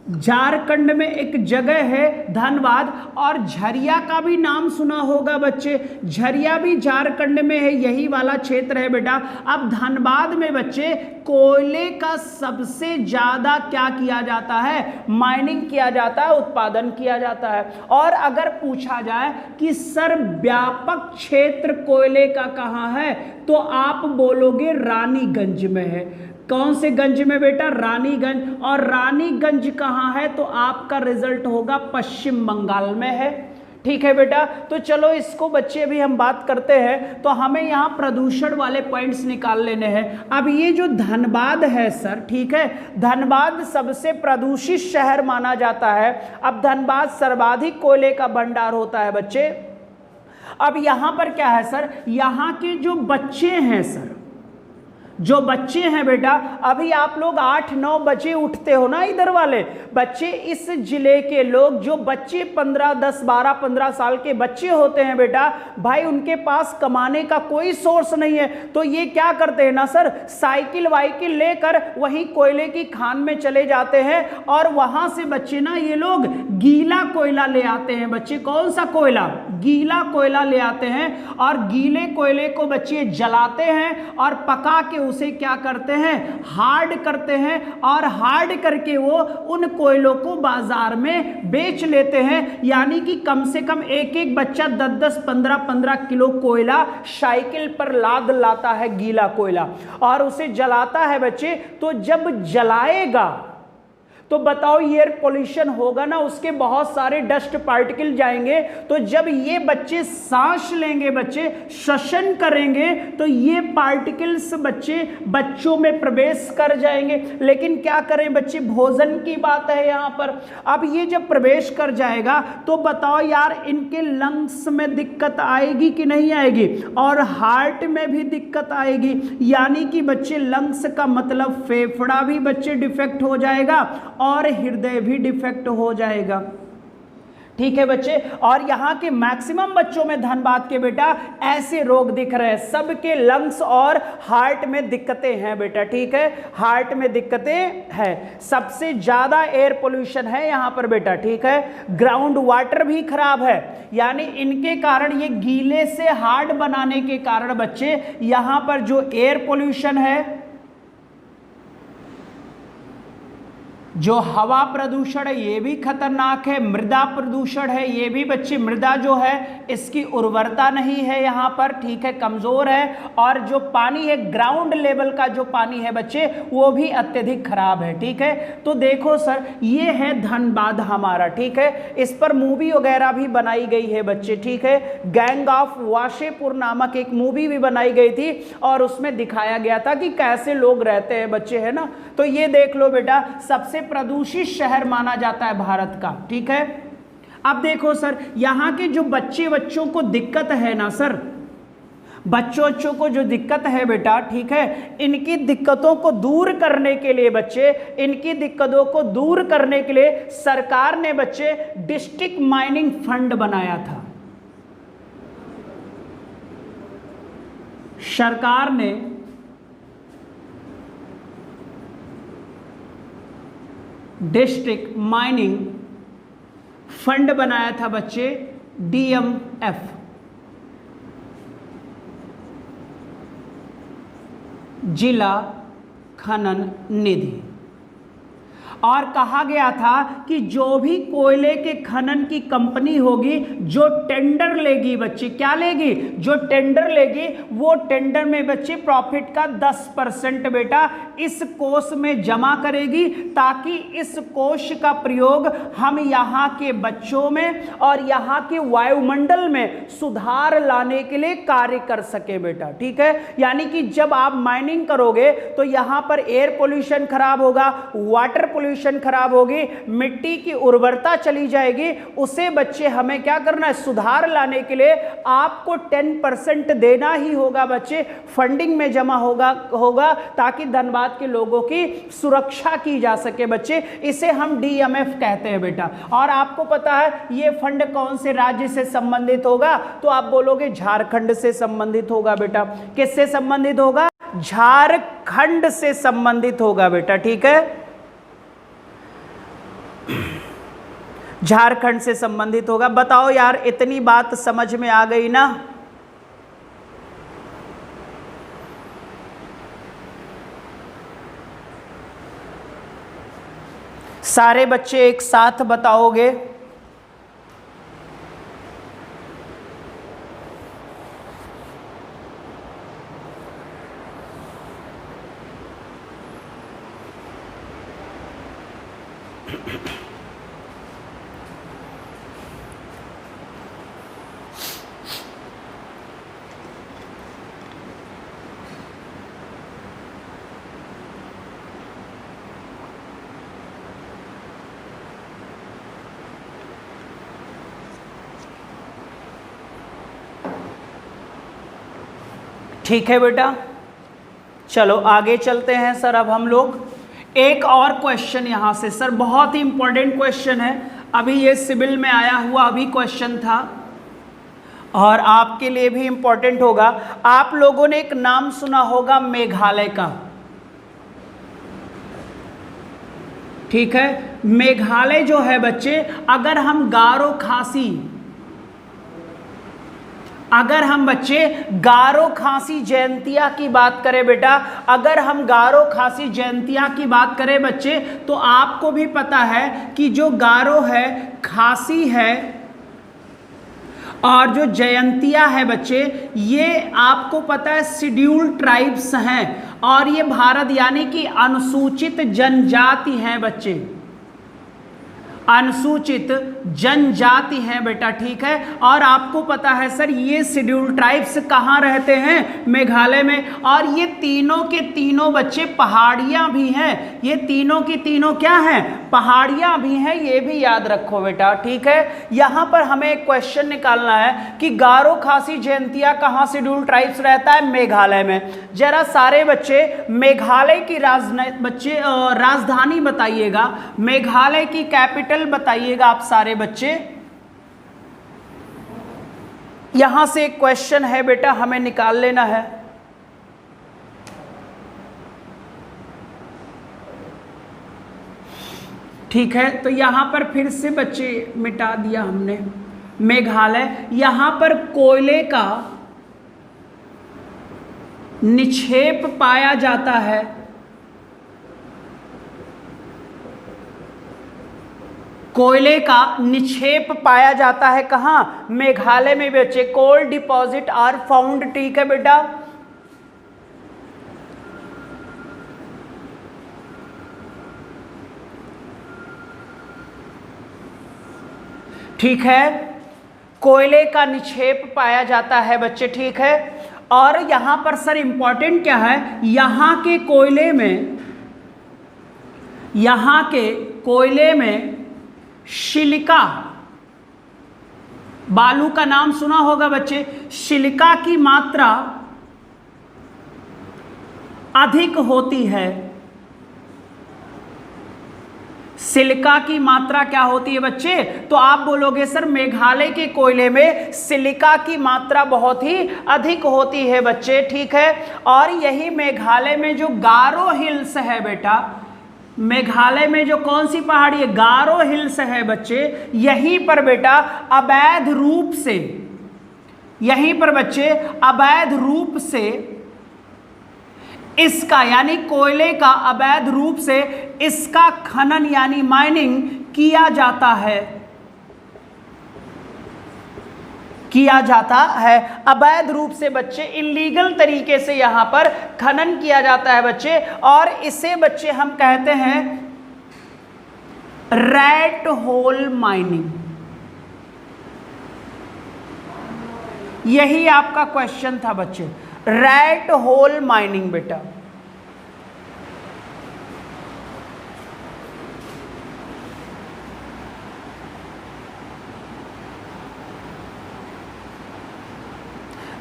Speaker 1: झारखंड में एक जगह है धनबाद। और झरिया का भी नाम सुना होगा बच्चे, झरिया भी झारखंड में है, यही वाला क्षेत्र है बेटा। अब धनबाद में बच्चे कोयले का सबसे ज्यादा क्या किया जाता है, माइनिंग किया जाता है, उत्पादन किया जाता है। और अगर पूछा जाए कि सर व्यापक क्षेत्र कोयले का कहाँ है, तो आप बोलोगे रानीगंज में है। कौन से गंज में बेटा, रानीगंज। और रानीगंज कहाँ है, तो आपका रिजल्ट होगा पश्चिम बंगाल में है। ठीक है बेटा, तो चलो इसको बच्चे अभी हम बात करते हैं। तो हमें यहाँ प्रदूषण वाले पॉइंट्स निकाल लेने हैं। अब ये जो धनबाद है सर, ठीक है, धनबाद सबसे प्रदूषित शहर माना जाता है। अब धनबाद सर्वाधिक कोयले का भंडार होता है बच्चे। अब यहाँ पर क्या है सर, यहाँ के जो बच्चे हैं सर, जो बच्चे हैं बेटा, अभी आप लोग 8-9 बजे उठते हो ना इधर वाले बच्चे, इस जिले के लोग जो बच्चे 10-12-15 साल के बच्चे होते हैं बेटा, भाई उनके पास कमाने का कोई सोर्स नहीं है। तो ये क्या करते हैं ना सर, साइकिल वाइकिल लेकर वहीं कोयले की खान में चले जाते हैं और वहां से बच्चे ना ये लोग गीला कोयला ले आते हैं बच्चे। कौन सा कोयला, गीला कोयला ले आते हैं। और गीले कोयले को बच्चे जलाते हैं और पका के उसे क्या करते हैं, हार्ड करते हैं, और हार्ड करके वो उन कोयलों को बाजार में बेच लेते हैं। यानी कि कम से कम एक एक बच्चा 10-10, 15-15 किलो कोयला साइकिल पर लाद लाता है, गीला कोयला, और उसे जलाता है बच्चे। तो जब जलाएगा तो बताओ एयर पोल्यूशन होगा ना, उसके बहुत सारे डस्ट पार्टिकल जाएंगे। तो जब ये बच्चे सांस लेंगे, बच्चे श्वसन करेंगे, तो ये पार्टिकल्स बच्चों में प्रवेश कर जाएंगे। लेकिन क्या करें बच्चे, भोजन की बात है यहाँ पर। अब ये जब प्रवेश कर जाएगा तो बताओ यार, इनके लंग्स में दिक्कत आएगी कि नहीं आएगी, और हार्ट में भी दिक्कत आएगी। यानी कि बच्चे लंग्स का मतलब फेफड़ा भी बच्चे डिफेक्ट हो जाएगा और हृदय भी डिफेक्ट हो जाएगा। ठीक है बच्चे, और यहाँ के मैक्सिमम बच्चों में धनबाद के बेटा ऐसे रोग दिख रहे हैं, सबके लंग्स और हार्ट में दिक्कतें हैं बेटा। ठीक है, हार्ट में दिक्कतें हैं, सबसे ज्यादा एयर पोल्यूशन है यहाँ पर बेटा। ठीक है, ग्राउंड वाटर भी खराब है, यानी इनके कारण, ये गीले से हार्ड बनाने के कारण बच्चे यहाँ पर जो एयर पोल्यूशन है, जो हवा प्रदूषण है ये भी खतरनाक है, मृदा प्रदूषण है ये भी बच्चे, मृदा जो है इसकी उर्वरता नहीं है यहाँ पर। ठीक है, कमजोर है, और जो पानी है, ग्राउंड लेवल का जो पानी है बच्चे, वो भी अत्यधिक खराब है। ठीक है, तो देखो सर, ये है धनबाद हमारा। ठीक है, इस पर मूवी वगैरह भी बनाई गई है बच्चे। ठीक है, गैंग ऑफ वासेपुर नामक एक मूवी भी बनाई गई थी, और उसमें दिखाया गया था कि कैसे लोग रहते हैं बच्चे, है ना। तो ये देख लो बेटा, सबसे प्रदूषित शहर माना जाता है भारत का। ठीक है, अब देखो सर, यहां के जो बच्चों को दिक्कत है ना सर, बच्चों को जो दिक्कत है बेटा, ठीक है, इनकी दिक्कतों को दूर करने के लिए बच्चे, इनकी दिक्कतों को दूर करने के लिए सरकार ने बच्चे डिस्ट्रिक्ट माइनिंग फंड बनाया था। सरकार ने डिस्ट्रिक्ट माइनिंग फंड बनाया था बच्चे, DMF, जिला खनन निधि। और कहा गया था कि जो भी कोयले के खनन की कंपनी होगी, जो टेंडर लेगी बच्चे, क्या लेगी, जो टेंडर लेगी, वो टेंडर में बच्चे प्रॉफिट का 10% बेटा इस कोष में जमा करेगी, ताकि इस कोष का प्रयोग हम यहाँ के बच्चों में और यहाँ के वायुमंडल में सुधार लाने के लिए कार्य कर सके बेटा। ठीक है, यानी कि जब आप माइनिंग करोगे तो यहाँ पर एयर पोल्यूशन खराब होगा, वाटर पोल्यूशन खराब होगी, मिट्टी की उर्वरता चली जाएगी। उसे बच्चे हमें क्या करना है, सुधार लाने के लिए आपको 10% देना ही होगा बच्चे, फंडिंग में जमा होगा ताकि धनबाद के लोगों की सुरक्षा की जा सके बच्चे। इसे हम DMF कहते हैं बेटा। और आपको पता है ये फंड कौन से राज्य से संबंधित होगा, तो आप बोलोगे झारखंड से संबंधित होगा बेटा। किससे संबंधित होगा, झारखंड से संबंधित होगा बेटा। ठीक है, झारखंड से संबंधित होगा। बताओ यार, इतनी बात समझ में आ गई ना। सारे बच्चे एक साथ बताओगे। ठीक है बेटा, चलो आगे चलते हैं सर। अब हम लोग एक और क्वेश्चन यहां से, सर बहुत ही इंपॉर्टेंट क्वेश्चन है, अभी ये सिविल में आया हुआ अभी क्वेश्चन था और आपके लिए भी इंपॉर्टेंट होगा। आप लोगों ने एक नाम सुना होगा मेघालय का। ठीक है, मेघालय जो है बच्चे, अगर हम गारो खासी अगर हम बच्चे गारो खासी जयंतिया की बात करें बेटा, अगर हम गारो खासी जयंतिया की बात करें बच्चे, तो आपको भी पता है कि जो गारो है, खासी है और जो जयंतिया है बच्चे, ये आपको पता है शेड्यूल्ड ट्राइब्स हैं और ये भारत यानी कि अनुसूचित जनजाति हैं बच्चे, अनुसूचित जनजाति हैं बेटा, ठीक है। और आपको पता है सर ये शेड्यूल्ड ट्राइब्स कहाँ रहते हैं, मेघालय में, और ये तीनों के तीनों बच्चे पहाड़ियाँ भी हैं, ये तीनों की तीनों क्या हैं, पहाड़ियाँ भी हैं, ये भी याद रखो बेटा, ठीक है। यहाँ पर हमें एक क्वेश्चन निकालना है कि गारो खासी जयंतिया कहाँ शेड्यूल्ड ट्राइब्स रहता है, मेघालय में। जरा सारे बच्चे मेघालय की राजधानी बताइएगा, मेघालय की कैपिटल बताइएगा आप सारे बच्चे। यहां से एक क्वेश्चन है बेटा, हमें निकाल लेना है। ठीक है, तो यहां पर फिर से बच्चे मिटा दिया हमने मेघालय। यहां पर कोयले का निक्षेप पाया जाता है, कोयले का निक्षेप पाया जाता है कहाँ, मेघालय में बच्चे। कोल डिपॉजिट आर फाउंड, ठीक है बेटा। ठीक है, कोयले का निक्षेप पाया जाता है बच्चे, ठीक है। और यहां पर सर इंपॉर्टेंट क्या है, यहां के कोयले में, यहां के कोयले में सिलिका, बालू का नाम सुना होगा बच्चे, सिलिका की मात्रा अधिक होती है। सिलिका की मात्रा क्या होती है बच्चे, तो आप बोलोगे सर मेघालय के कोयले में सिलिका की मात्रा बहुत ही अधिक होती है बच्चे, ठीक है। और यही मेघालय में जो गारो हिल्स है बेटा, मेघालय में जो कौन सी पहाड़ी है, गारो हिल्स है बच्चे, यहीं पर बेटा अवैध रूप से, यहीं पर बच्चे अवैध रूप से इसका यानी कोयले का अवैध रूप से इसका खनन यानी माइनिंग किया जाता है, किया जाता है। अवैध रूप से बच्चे इलीगल तरीके से यहां पर खनन किया जाता है बच्चे, और इसे बच्चे हम कहते हैं रैट होल माइनिंग। यही आपका क्वेश्चन था बच्चे, रैट होल माइनिंग बेटा।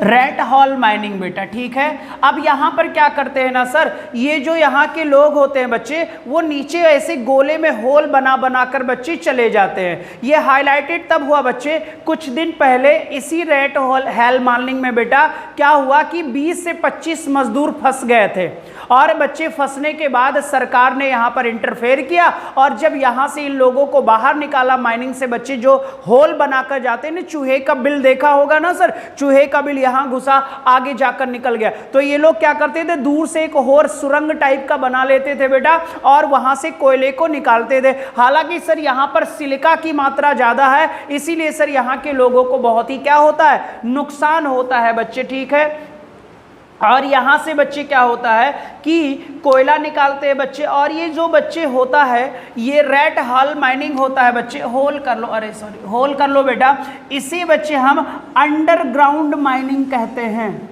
Speaker 1: रैट हॉल माइनिंग बेटा, ठीक है। अब यहां पर क्या करते हैं ना सर, ये जो यहाँ के लोग होते हैं बच्चे, वो नीचे ऐसे गोले में होल बना बना कर बच्चे चले जाते हैं। ये हाईलाइटेड तब हुआ बच्चे कुछ दिन पहले, इसी रैट हॉल माइनिंग में बेटा क्या हुआ कि 20 से 25 मजदूर फंस गए थे, और बच्चे फंसने के बाद सरकार ने यहाँ पर इंटरफेयर किया, और जब यहाँ से इन लोगों को बाहर निकाला माइनिंग से बच्चे, जो होल बनाकर जाते हैं ना, चूहे का बिल देखा होगा ना सर, चूहे का बिल यहाँ घुसा, आगे जाकर निकल गया, तो ये लोग क्या करते थे, दूर से एक और सुरंग टाइप का बना लेते थे बेटा, और वहां से कोयले को निकालते थे। हालांकि सर यहाँ पर सिलिका की मात्रा ज्यादा है, इसीलिए सर यहाँ के लोगों को बहुत ही क्या होता है, नुकसान होता है बच्चे, ठीक है। और यहाँ से बच्चे क्या होता है कि कोयला निकालते हैं बच्चे, और ये जो बच्चे होता है ये रैट हॉल माइनिंग होता है बच्चे, होल कर लो, अरे सॉरी होल कर लो बेटा, इसे बच्चे हम अंडरग्राउंड माइनिंग कहते हैं।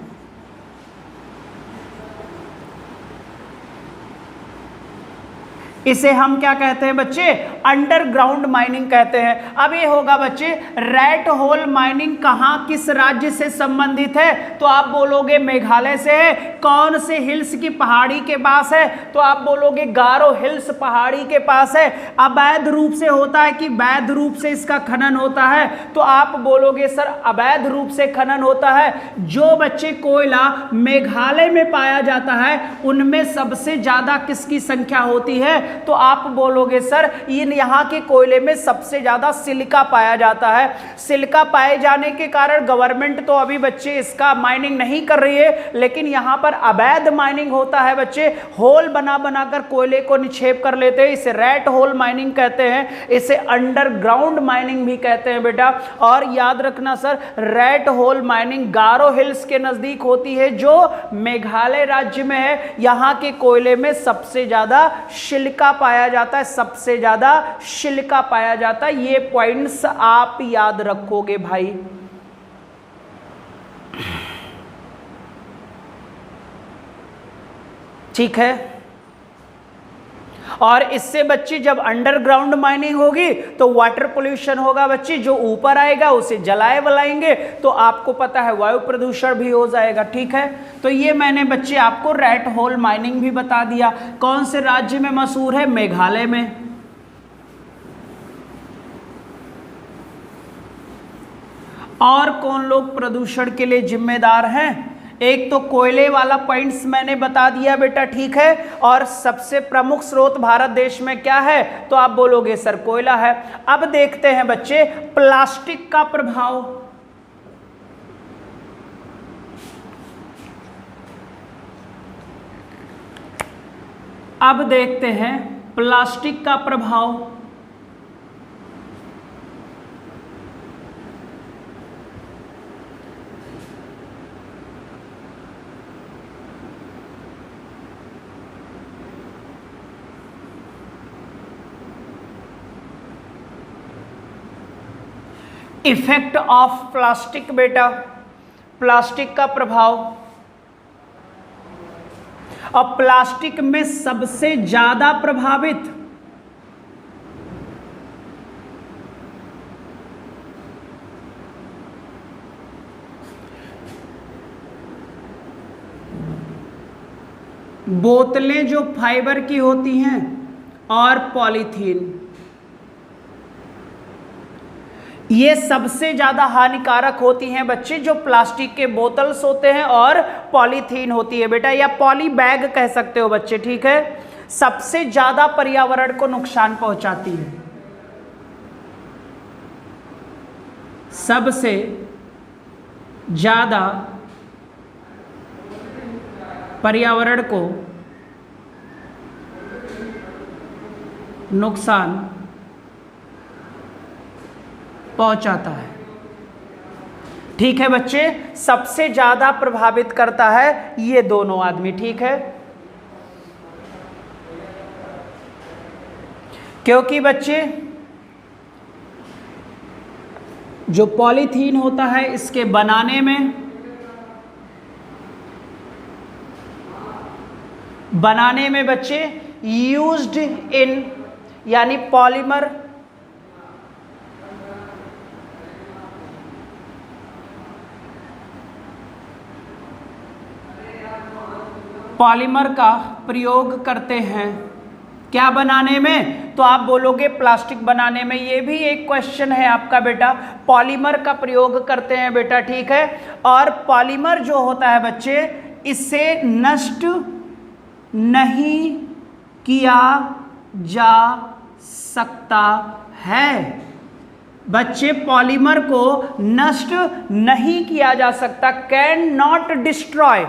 Speaker 1: इसे हम क्या कहते हैं बच्चे, अंडरग्राउंड माइनिंग कहते हैं। अब ये होगा बच्चे रैट होल माइनिंग कहाँ किस राज्य से संबंधित है, तो आप बोलोगे मेघालय से है। कौन से हिल्स की पहाड़ी के पास है, तो आप बोलोगे गारो हिल्स पहाड़ी के पास है। अवैध रूप से होता है कि वैध रूप से इसका खनन होता है, तो आप बोलोगे सर अवैध रूप से खनन होता है। जो बच्चे कोयला मेघालय में पाया जाता है उनमें सबसे ज्यादा किसकी संख्या होती है, तो आप बोलोगे सर ये यहाँ के कोयले में सबसे ज्यादा सिलिका पाया जाता है। सिलिका पाए जाने के कारण गवर्नमेंट तो अभी बच्चे इसका माइनिंग नहीं कर रही है, लेकिन यहाँ पर अवैध माइनिंग होता है बच्चे। होल बना बनाकर कोयले को निक्षेप कर लेते हैं, इसे रैट होल माइनिंग कहते हैं, इसे अंडरग्राउंड माइनिंग भी कहते हैं बेटा। और याद रखना सर, रैट होल माइनिंग गारो हिल्स के नजदीक होती है जो मेघालय राज्य में है। यहाँ के कोयले में सबसे ज्यादा सिलिका पाया जाता है, सबसे ज्यादा सिलिका पाया जाता है। ये पॉइंट्स आप याद रखोगे भाई। ठीक है, और इससे बच्चे जब अंडरग्राउंड माइनिंग होगी तो वाटर पोल्यूशन होगा बच्चे, जो ऊपर आएगा उसे जलाए वलाएंगे तो आपको पता है वायु प्रदूषण भी हो जाएगा। ठीक है, तो ये मैंने बच्चे आपको रैट होल माइनिंग भी बता दिया। कौन से राज्य में मशहूर है? मेघालय में। और कौन लोग प्रदूषण के लिए जिम्मेदार हैं? एक तो कोयले वाला पॉइंट्स मैंने बता दिया बेटा, ठीक है। और सबसे प्रमुख स्रोत भारत देश में क्या है? तो आप बोलोगे सर कोयला है। अब देखते हैं बच्चे प्लास्टिक का प्रभाव। अब देखते हैं प्लास्टिक का प्रभाव। इफेक्ट ऑफ प्लास्टिक बेटा, प्लास्टिक का प्रभाव। और प्लास्टिक में सबसे ज्यादा प्रभावित बोतलें जो फाइबर की होती हैं और पॉलीथीन, ये सबसे ज्यादा हानिकारक होती हैं बच्चे। जो प्लास्टिक के बोतल्स होते हैं और पॉलीथीन होती है बेटा, या पॉली बैग कह सकते हो बच्चे, ठीक है, सबसे ज्यादा पर्यावरण को नुकसान पहुंचाती है। सबसे ज्यादा पर्यावरण को नुकसान पहुंचाता है। ठीक है बच्चे, सबसे ज्यादा प्रभावित करता है ये दोनों आदमी, ठीक है। क्योंकि बच्चे जो पॉलीथीन होता है इसके बनाने में बच्चे यूज्ड इन, यानी पॉलीमर, पॉलीमर का प्रयोग करते हैं। क्या बनाने में? तो आप बोलोगे प्लास्टिक बनाने में। ये भी एक क्वेश्चन है आपका बेटा, पॉलीमर का प्रयोग करते हैं बेटा, ठीक है। और पॉलीमर जो होता है बच्चे, इसे नष्ट नहीं किया जा सकता है। बच्चे पॉलीमर को नष्ट नहीं किया जा सकता, कैन नॉट डिस्ट्रॉय।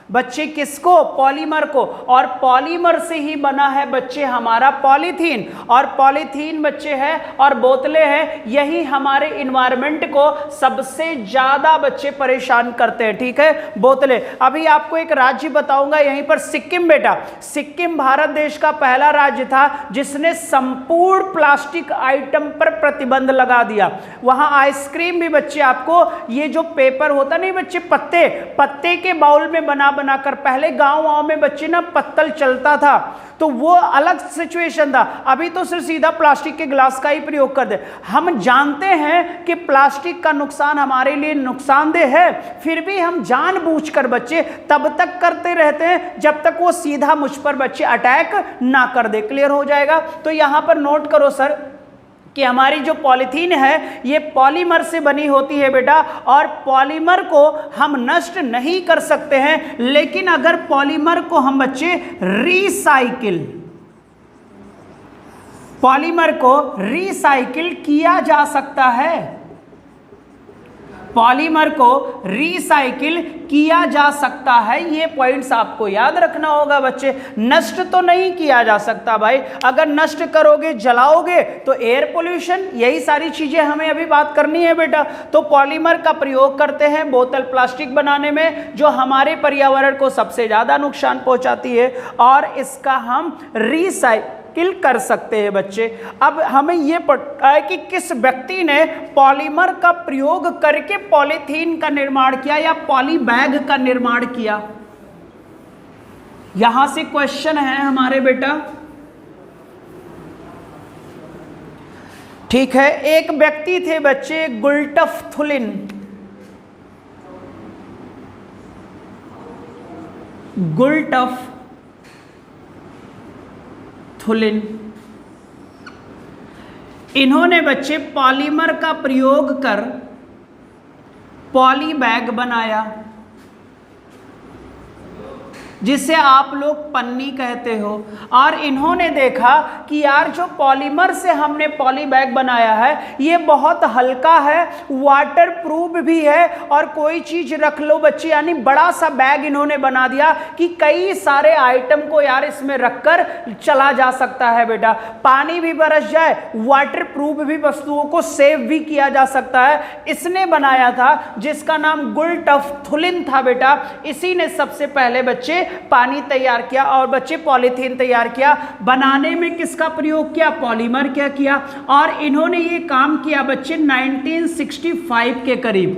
Speaker 1: बच्चे किसको? पॉलीमर को। और पॉलीमर से ही बना है बच्चे हमारा पॉलीथीन, और पॉलीथीन बच्चे है और बोतलें हैं, यही हमारे इन्वायरमेंट को सबसे ज्यादा बच्चे परेशान करते हैं, ठीक है, बोतलें। अभी आपको एक राज्य बताऊंगा यहीं पर, सिक्किम बेटा। सिक्किम भारत देश का पहला राज्य था जिसने संपूर्ण प्लास्टिक आइटम पर प्रतिबंध लगा दिया। वहां आइसक्रीम भी बच्चे आपको, ये जो पेपर होता नहीं बच्चे, पत्ते के बाउल में बनाकर, पहले गांव में बच्चे ना पत्तल चलता था तो वो अलग सिचुएशन था। अभी तो सिर्फ सीधा प्लास्टिक के ग्लास का ही प्रयोग कर दे। हम जानते हैं कि प्लास्टिक का नुकसान हमारे लिए नुकसानदेह है, फिर भी हम जानबूझकर बच्चे तब तक करते रहते हैं जब तक वो सीधा मुझ पर बच्चे अटैक ना कर दे। क्लियर हो जाएगा? तो यहां पर नोट करो सर कि हमारी जो पॉलीथीन है ये पॉलीमर से बनी होती है बेटा, और पॉलीमर को हम नष्ट नहीं कर सकते हैं, लेकिन अगर पॉलीमर को हम बच्चे पॉलीमर को रिसाइकिल किया जा सकता है, पॉलीमर को रिसाइकिल किया जा सकता है। ये पॉइंट्स आपको याद रखना होगा बच्चे। नष्ट तो नहीं किया जा सकता भाई, अगर नष्ट करोगे जलाओगे तो एयर पोल्यूशन, यही सारी चीजें हमें अभी बात करनी है बेटा। तो पॉलीमर का प्रयोग करते हैं बोतल प्लास्टिक बनाने में, जो हमारे पर्यावरण को सबसे ज्यादा नुकसान पहुंचाती है, और इसका हम रिसाइकिल कर सकते हैं बच्चे। अब हमें यह पता है कि किस व्यक्ति ने पॉलीमर का प्रयोग करके पॉलीथीन का निर्माण किया या पॉली बैग का निर्माण किया। यहां से क्वेश्चन है हमारे बेटा, ठीक है। एक व्यक्ति थे बच्चे गुल्टफ थुलिन, गुल्टफ थुलिन, इन्होंने बच्चे पॉलीमर का प्रयोग कर पॉली बैग बनाया, जिसे आप लोग पन्नी कहते हो। और इन्होंने देखा कि यार जो पॉलीमर से हमने पॉली बैग बनाया है ये बहुत हल्का है, वाटर प्रूफ भी है, और कोई चीज रख लो बच्चे, यानी बड़ा सा बैग इन्होंने बना दिया कि कई सारे आइटम को यार इसमें रखकर चला जा सकता है बेटा। पानी भी बरस जाए, वाटर प्रूफ भी वस्तुओं को सेव भी किया जा सकता है। इसने बनाया था, जिसका नाम गुल्टफ थुलिन था बेटा। इसी ने सबसे पहले बच्चे पानी तैयार किया और बच्चे पॉलीथीन तैयार किया। बनाने में किसका प्रयोग किया? पॉलीमर क्या किया। और इन्होंने ये काम किया बच्चे 1965 के करीब,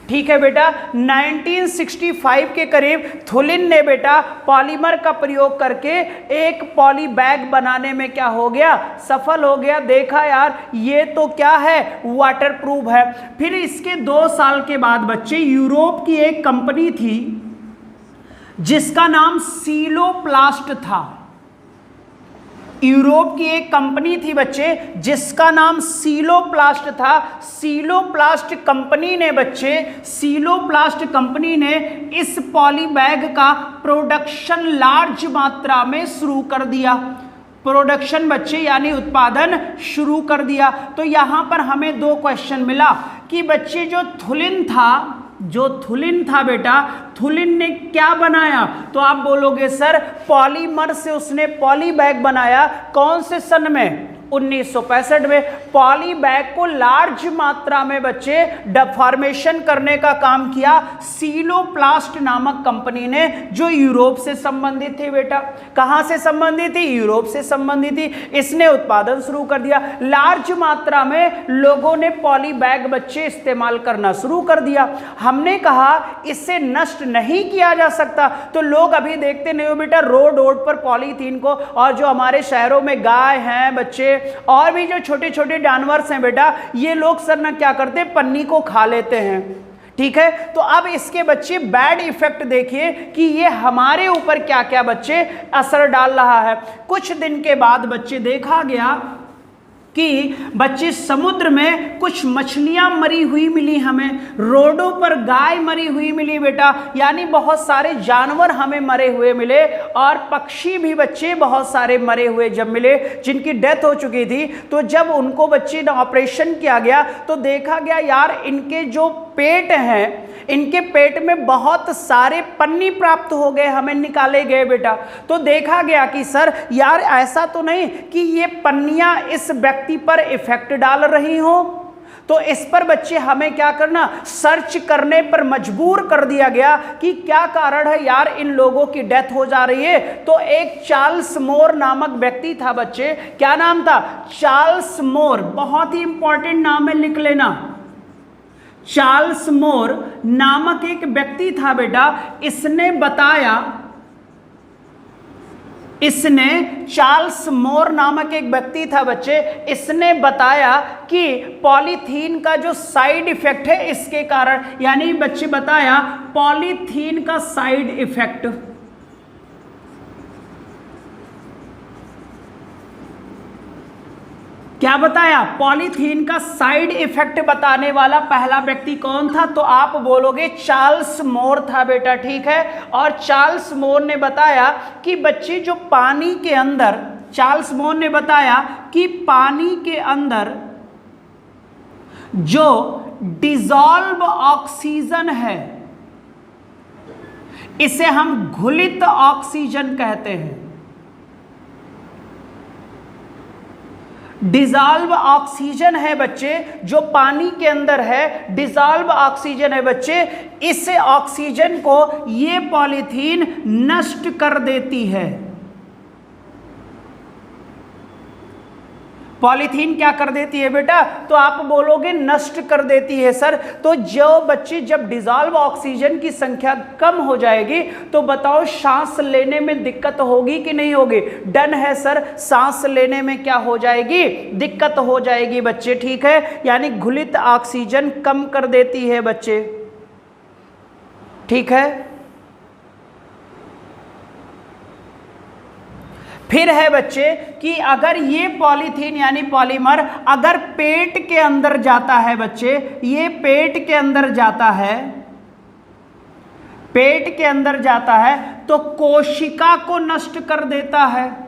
Speaker 1: ठीक है बेटा। 1965 के करीब थुलिन ने बेटा पॉलीमर का प्रयोग करके एक पॉली बैग बनाने में क्या हो गया? सफल हो गया। देखा यार ये तो क्या है? वाटर प्रूफ है। फिर इसके 2 साल के बाद बच्चे यूरोप की एक कंपनी थी जिसका नाम सीलोप्लास्ट था। यूरोप की एक कंपनी थी बच्चे जिसका नाम सीलोप्लास्ट था। सीलोप्लास्ट कंपनी ने बच्चे, सीलोप्लास्ट कंपनी ने इस पॉली बैग का प्रोडक्शन लार्ज मात्रा में शुरू कर दिया। प्रोडक्शन बच्चे यानी उत्पादन शुरू कर दिया। तो यहां पर हमें 2 क्वेश्चन मिला कि बच्चे जो थुलिन था बेटा, थुलिन ने क्या बनाया? तो आप बोलोगे सर पॉलीमर से उसने पॉली बैग बनाया। कौन से सन में? 1965 में। पॉली बैग को लार्ज मात्रा में बच्चे डिफॉर्मेशन करने का काम किया सीलोप्लास्ट नामक कंपनी ने, जो यूरोप से संबंधित थी बेटा। कहां से संबंधित थी? यूरोप से संबंधित थी। इसने उत्पादन शुरू कर दिया। लार्ज मात्रा में लोगों ने पॉली बैग बच्चे इस्तेमाल करना शुरू कर दिया। हमने कहा इससे नष्ट नहीं किया जा सकता, तो लोग अभी देखते नहीं हो बेटा रोड पर पॉलीथीन को। और जो हमारे शहरों में गाय हैं बच्चे और भी जो छोटे छोटे जानवर हैं बेटा, ये लोग सर ना क्या करते हैं? पन्नी को खा लेते हैं, ठीक है। तो अब इसके बच्चे बैड इफेक्ट देखिए कि ये हमारे ऊपर क्या क्या बच्चे असर डाल रहा है। कुछ दिन के बाद बच्चे देखा गया कि बच्चे समुद्र में कुछ मछलियां मरी हुई मिली हमें, रोडों पर गाय मरी हुई मिली बेटा, यानी बहुत सारे जानवर हमें मरे हुए मिले। और पक्षी भी बच्चे बहुत सारे मरे हुए जब मिले, जिनकी डेथ हो चुकी थी। तो जब उनको बच्चे ऑपरेशन किया गया तो देखा गया यार इनके जो पेट हैं, इनके पेट में बहुत सारे पन्नी प्राप्त हो गए, हमें निकाले गए बेटा। तो देखा गया कि सर यार ऐसा तो नहीं कि ये पन्नियां इस व्यक्ति पर इफेक्ट डाल रही हो। तो इस पर बच्चे हमें क्या करना? सर्च करने पर मजबूर कर दिया गया कि क्या कारण है यार इन लोगों की डेथ हो जा रही है। तो एक चार्ल्स मोर नामक व्यक्ति था बच्चे। क्या नाम था? चार्ल्स मोर। बहुत ही इंपॉर्टेंट नाम है, लिख लेना। चार्ल्स मोर नामक एक व्यक्ति था बेटा। चार्ल्स मोर नामक एक व्यक्ति था बच्चे। इसने बताया कि पॉलीथीन का जो साइड इफेक्ट है इसके कारण, यानी बच्चे बताया पॉलीथीन का साइड इफेक्ट। क्या बताया? पॉलीथीन का साइड इफेक्ट बताने वाला पहला व्यक्ति कौन था? तो आप बोलोगे चार्ल्स मोर था बेटा, ठीक है। और चार्ल्स मोर ने बताया कि बच्चे जो पानी के अंदर चार्ल्स बोन ने बताया कि पानी के अंदर जो डिसॉल्व ऑक्सीजन है इसे हम घुलित ऑक्सीजन कहते हैं। डिसॉल्व ऑक्सीजन है बच्चे जो पानी के अंदर है, डिसॉल्व ऑक्सीजन है बच्चे, इस ऑक्सीजन को ये पॉलीथीन नष्ट कर देती है। पॉलीथीन क्या कर देती है बेटा? तो आप बोलोगे नष्ट कर देती है सर। तो जो बच्चे जब डिसॉल्व ऑक्सीजन की संख्या कम हो जाएगी तो बताओ सांस लेने में दिक्कत होगी कि नहीं होगी? डन है सर, सांस लेने में क्या हो जाएगी? दिक्कत हो जाएगी बच्चे, ठीक है। यानी घुलित ऑक्सीजन कम कर देती है बच्चे, ठीक है। फिर है बच्चे कि अगर ये पॉलीथीन यानी पॉलीमर अगर पेट के अंदर जाता है बच्चे, ये पेट के अंदर जाता है, पेट के अंदर जाता है तो कोशिका को नष्ट कर देता है।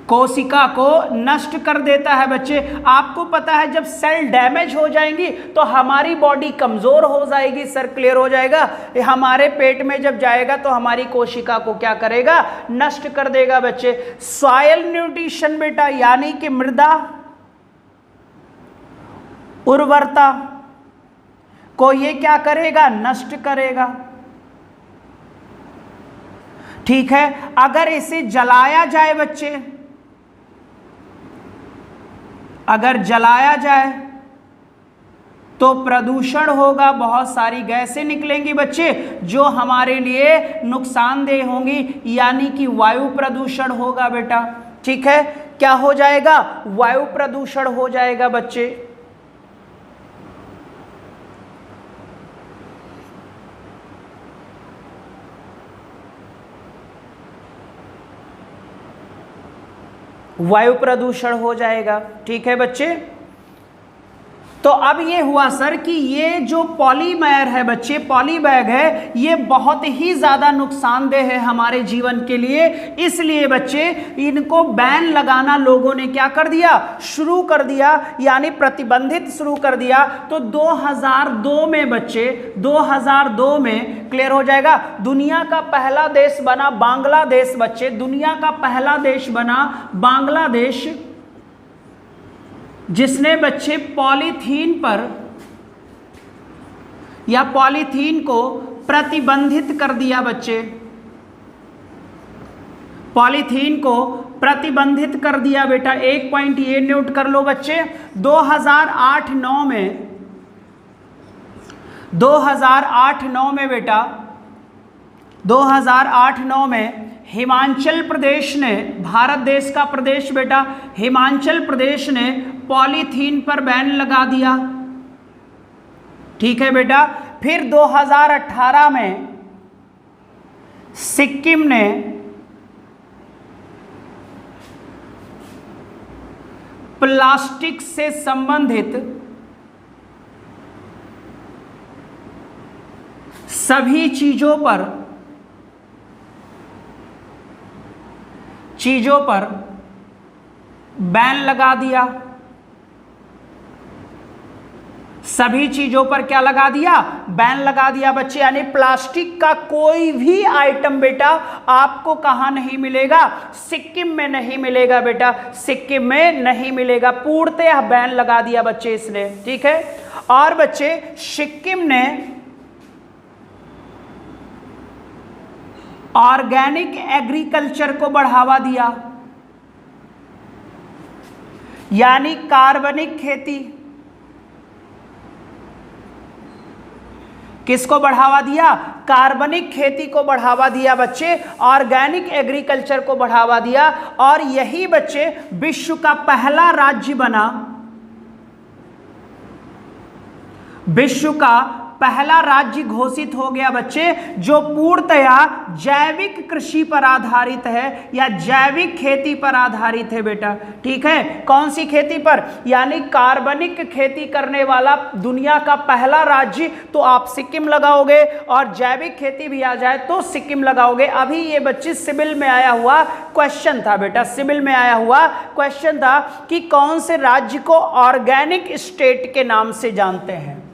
Speaker 1: कोशिका को नष्ट कर देता है बच्चे। आपको पता है जब सेल डैमेज हो जाएंगी तो हमारी बॉडी कमजोर हो जाएगी सर, क्लियर हो जाएगा। हमारे पेट में जब जाएगा तो हमारी कोशिका को क्या करेगा? नष्ट कर देगा बच्चे। सॉइल न्यूट्रिशन बेटा यानी कि मृदा उर्वरता को ये क्या करेगा? नष्ट करेगा, ठीक है। अगर इसे जलाया जाए बच्चे, अगर जलाया जाए तो प्रदूषण होगा, बहुत सारी गैसें निकलेंगी बच्चे जो हमारे लिए नुकसानदेह होंगी, यानी कि वायु प्रदूषण होगा बेटा, ठीक है। क्या हो जाएगा? वायु प्रदूषण हो जाएगा बच्चे। वायु प्रदूषण हो जाएगा, ठीक है बच्चे। तो अब ये हुआ सर कि ये जो पॉलीमर है बच्चे, पॉलीबैग है, ये बहुत ही ज़्यादा नुकसानदेह है हमारे जीवन के लिए। इसलिए बच्चे इनको बैन लगाना लोगों ने क्या कर दिया? शुरू कर दिया, यानी प्रतिबंधित शुरू कर दिया। तो 2002 में बच्चे, 2002 में क्लियर हो जाएगा, दुनिया का पहला देश बना बांग्लादेश बच्चे, दुनिया का पहला देश बना बांग्लादेश, जिसने बच्चे पॉलीथीन पर या पॉलीथीन को प्रतिबंधित कर दिया बच्चे, पॉलीथीन को प्रतिबंधित कर दिया बेटा। एक पॉइंट ये नोट कर लो बच्चे, 2008-9 में, 2008-9 में बेटा, 2008-9 में हिमाचल प्रदेश ने, भारत देश का प्रदेश बेटा, हिमाचल प्रदेश ने पॉलीथीन पर बैन लगा दिया, ठीक है बेटा। फिर 2018 में सिक्किम ने प्लास्टिक से संबंधित सभी चीजों पर बैन लगा दिया। सभी चीजों पर क्या लगा दिया? बैन लगा दिया बच्चे। यानी प्लास्टिक का कोई भी आइटम बेटा आपको कहां नहीं मिलेगा? सिक्किम में नहीं मिलेगा बेटा, सिक्किम में नहीं मिलेगा, पूर्णतः बैन लगा दिया बच्चे इसने, ठीक है। और बच्चे सिक्किम ने ऑर्गेनिक एग्रीकल्चर को बढ़ावा दिया, यानी कार्बनिक खेती। किसको बढ़ावा दिया? कार्बनिक खेती को बढ़ावा दिया बच्चे, ऑर्गेनिक एग्रीकल्चर को बढ़ावा दिया। और यही बच्चे विश्व का पहला राज्य बना, विश्व का पहला राज्य घोषित हो गया बच्चे जो पूर्णतया जैविक कृषि पर आधारित है या जैविक खेती पर आधारित है बेटा। ठीक है, कौन सी खेती पर? यानी कार्बनिक खेती करने वाला दुनिया का पहला राज्य तो आप सिक्किम लगाओगे, और जैविक खेती भी आ जाए तो सिक्किम लगाओगे। अभी ये बच्चे सिविल में आया हुआ क्वेश्चन था बेटा, सिविल में आया हुआ क्वेश्चन था कि कौन से राज्य को ऑर्गेनिक स्टेट के नाम से जानते हैं।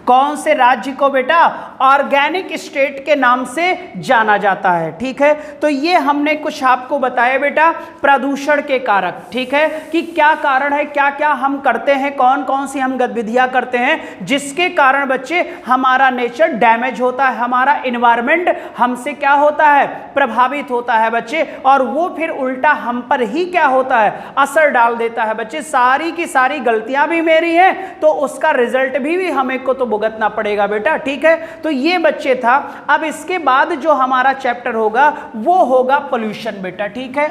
Speaker 1: कौन से राज्य को बेटा ऑर्गेनिक स्टेट के नाम से जाना जाता है। ठीक है, तो ये हमने कुछ आपको बताया बेटा प्रदूषण के कारक। ठीक है, कि क्या कारण है, क्या क्या हम करते हैं, कौन कौन सी हम गतिविधियां करते हैं जिसके कारण बच्चे हमारा नेचर डैमेज होता है, हमारा इन्वायरमेंट हमसे क्या होता है, प्रभावित होता है बच्चे, और वो फिर उल्टा हम पर ही क्या होता है, असर डाल देता है बच्चे। सारी की सारी गलतियां भी मेरी हैं तो उसका रिजल्ट भी हमें को तो भुगतना पड़ेगा बेटा। ठीक है, तो ये बच्चे था। अब इसके बाद जो हमारा चैप्टर होगा वो होगा पोल्यूशन बेटा। ठीक है,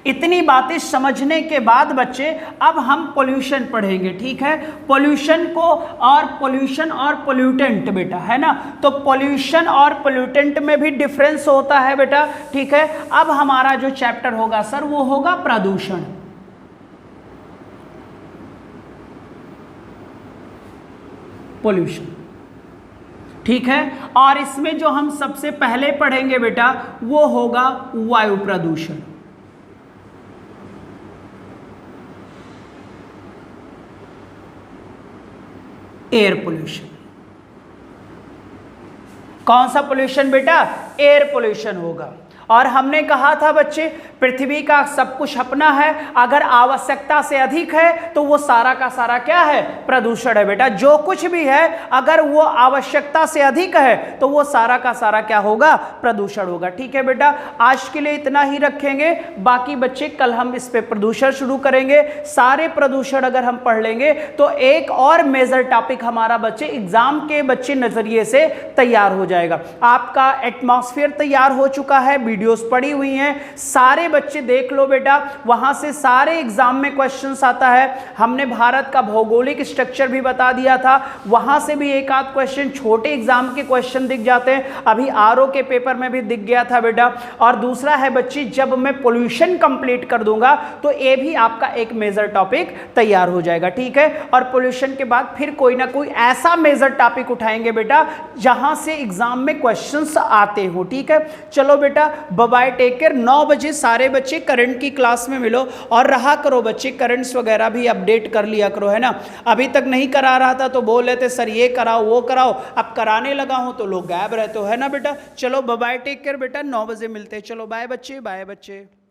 Speaker 1: इतनी बातें समझने के बाद बच्चे अब हम पोल्यूशन पढ़ेंगे। ठीक है, पोल्यूशन को और पोल्यूशन और पोल्यूटेंट बेटा, है ना, तो पोल्यूशन और पोल्यूटेंट में भी डिफरेंस होता है बेटा। ठीक है, अब हमारा जो चैप्टर होगा सर वो होगा प्रदूषण। पोल्यूशन, ठीक है, और इसमें जो हम सबसे पहले पढ़ेंगे बेटा वो होगा वायु प्रदूषण। Air pollution. कौन सा पोल्यूशन बेटा? एयर पोल्यूशन होगा। और हमने कहा था बच्चे पृथ्वी का सब कुछ अपना है, अगर आवश्यकता से अधिक है तो वो सारा का सारा क्या है, प्रदूषण है बेटा। जो कुछ भी है अगर वो आवश्यकता से अधिक है तो वो सारा का सारा क्या होगा, प्रदूषण होगा। ठीक है बेटा, आज के लिए इतना ही रखेंगे, बाकी बच्चे कल हम इस पे प्रदूषण शुरू करेंगे। सारे प्रदूषण अगर हम पढ़ लेंगे तो एक और मेजर टॉपिक हमारा बच्चे एग्जाम के बच्चे नजरिए से तैयार हो जाएगा। आपका एटमॉस्फेयर तैयार हो चुका है, वीडियोस पड़ी हुई हैं, सारे बच्चे देख लो बेटा, वहां से सारे एग्जाम में क्वेश्चंस आता है। हमने भारत का भौगोलिक स्ट्रक्चर भी बता दिया था, वहां से भी एक आध क्वेश्चन छोटे एग्जाम के क्वेश्चन दिख जाते हैं, अभी आरओ के पेपर में भी दिख गया था बेटा। और दूसरा है बच्चे जब मैं पोल्यूशन कंप्लीट कर दूंगा तो ये भी आपका एक मेजर टॉपिक तैयार हो जाएगा। ठीक है, और पोल्यूशन के बाद फिर कोई ना कोई ऐसा मेजर टॉपिक उठाएंगे बेटा जहां से एग्जाम में क्वेश्चंस आते हो। ठीक है, चलो बेटा बाय, टेक केयर। 9 बजे सारे बच्चे करंट की क्लास में मिलो, और रहा करो बच्चे करंट्स वगैरह भी अपडेट कर लिया करो, है ना। अभी तक नहीं करा रहा था तो बोल रहे थे सर ये कराओ वो कराओ, अब कराने लगा हूं तो लोग गायब रहते हो, है ना बेटा। चलो बाय, टेक केयर बेटा, 9 बजे मिलते हैं। चलो बाय बच्चे, बाय बच्चे।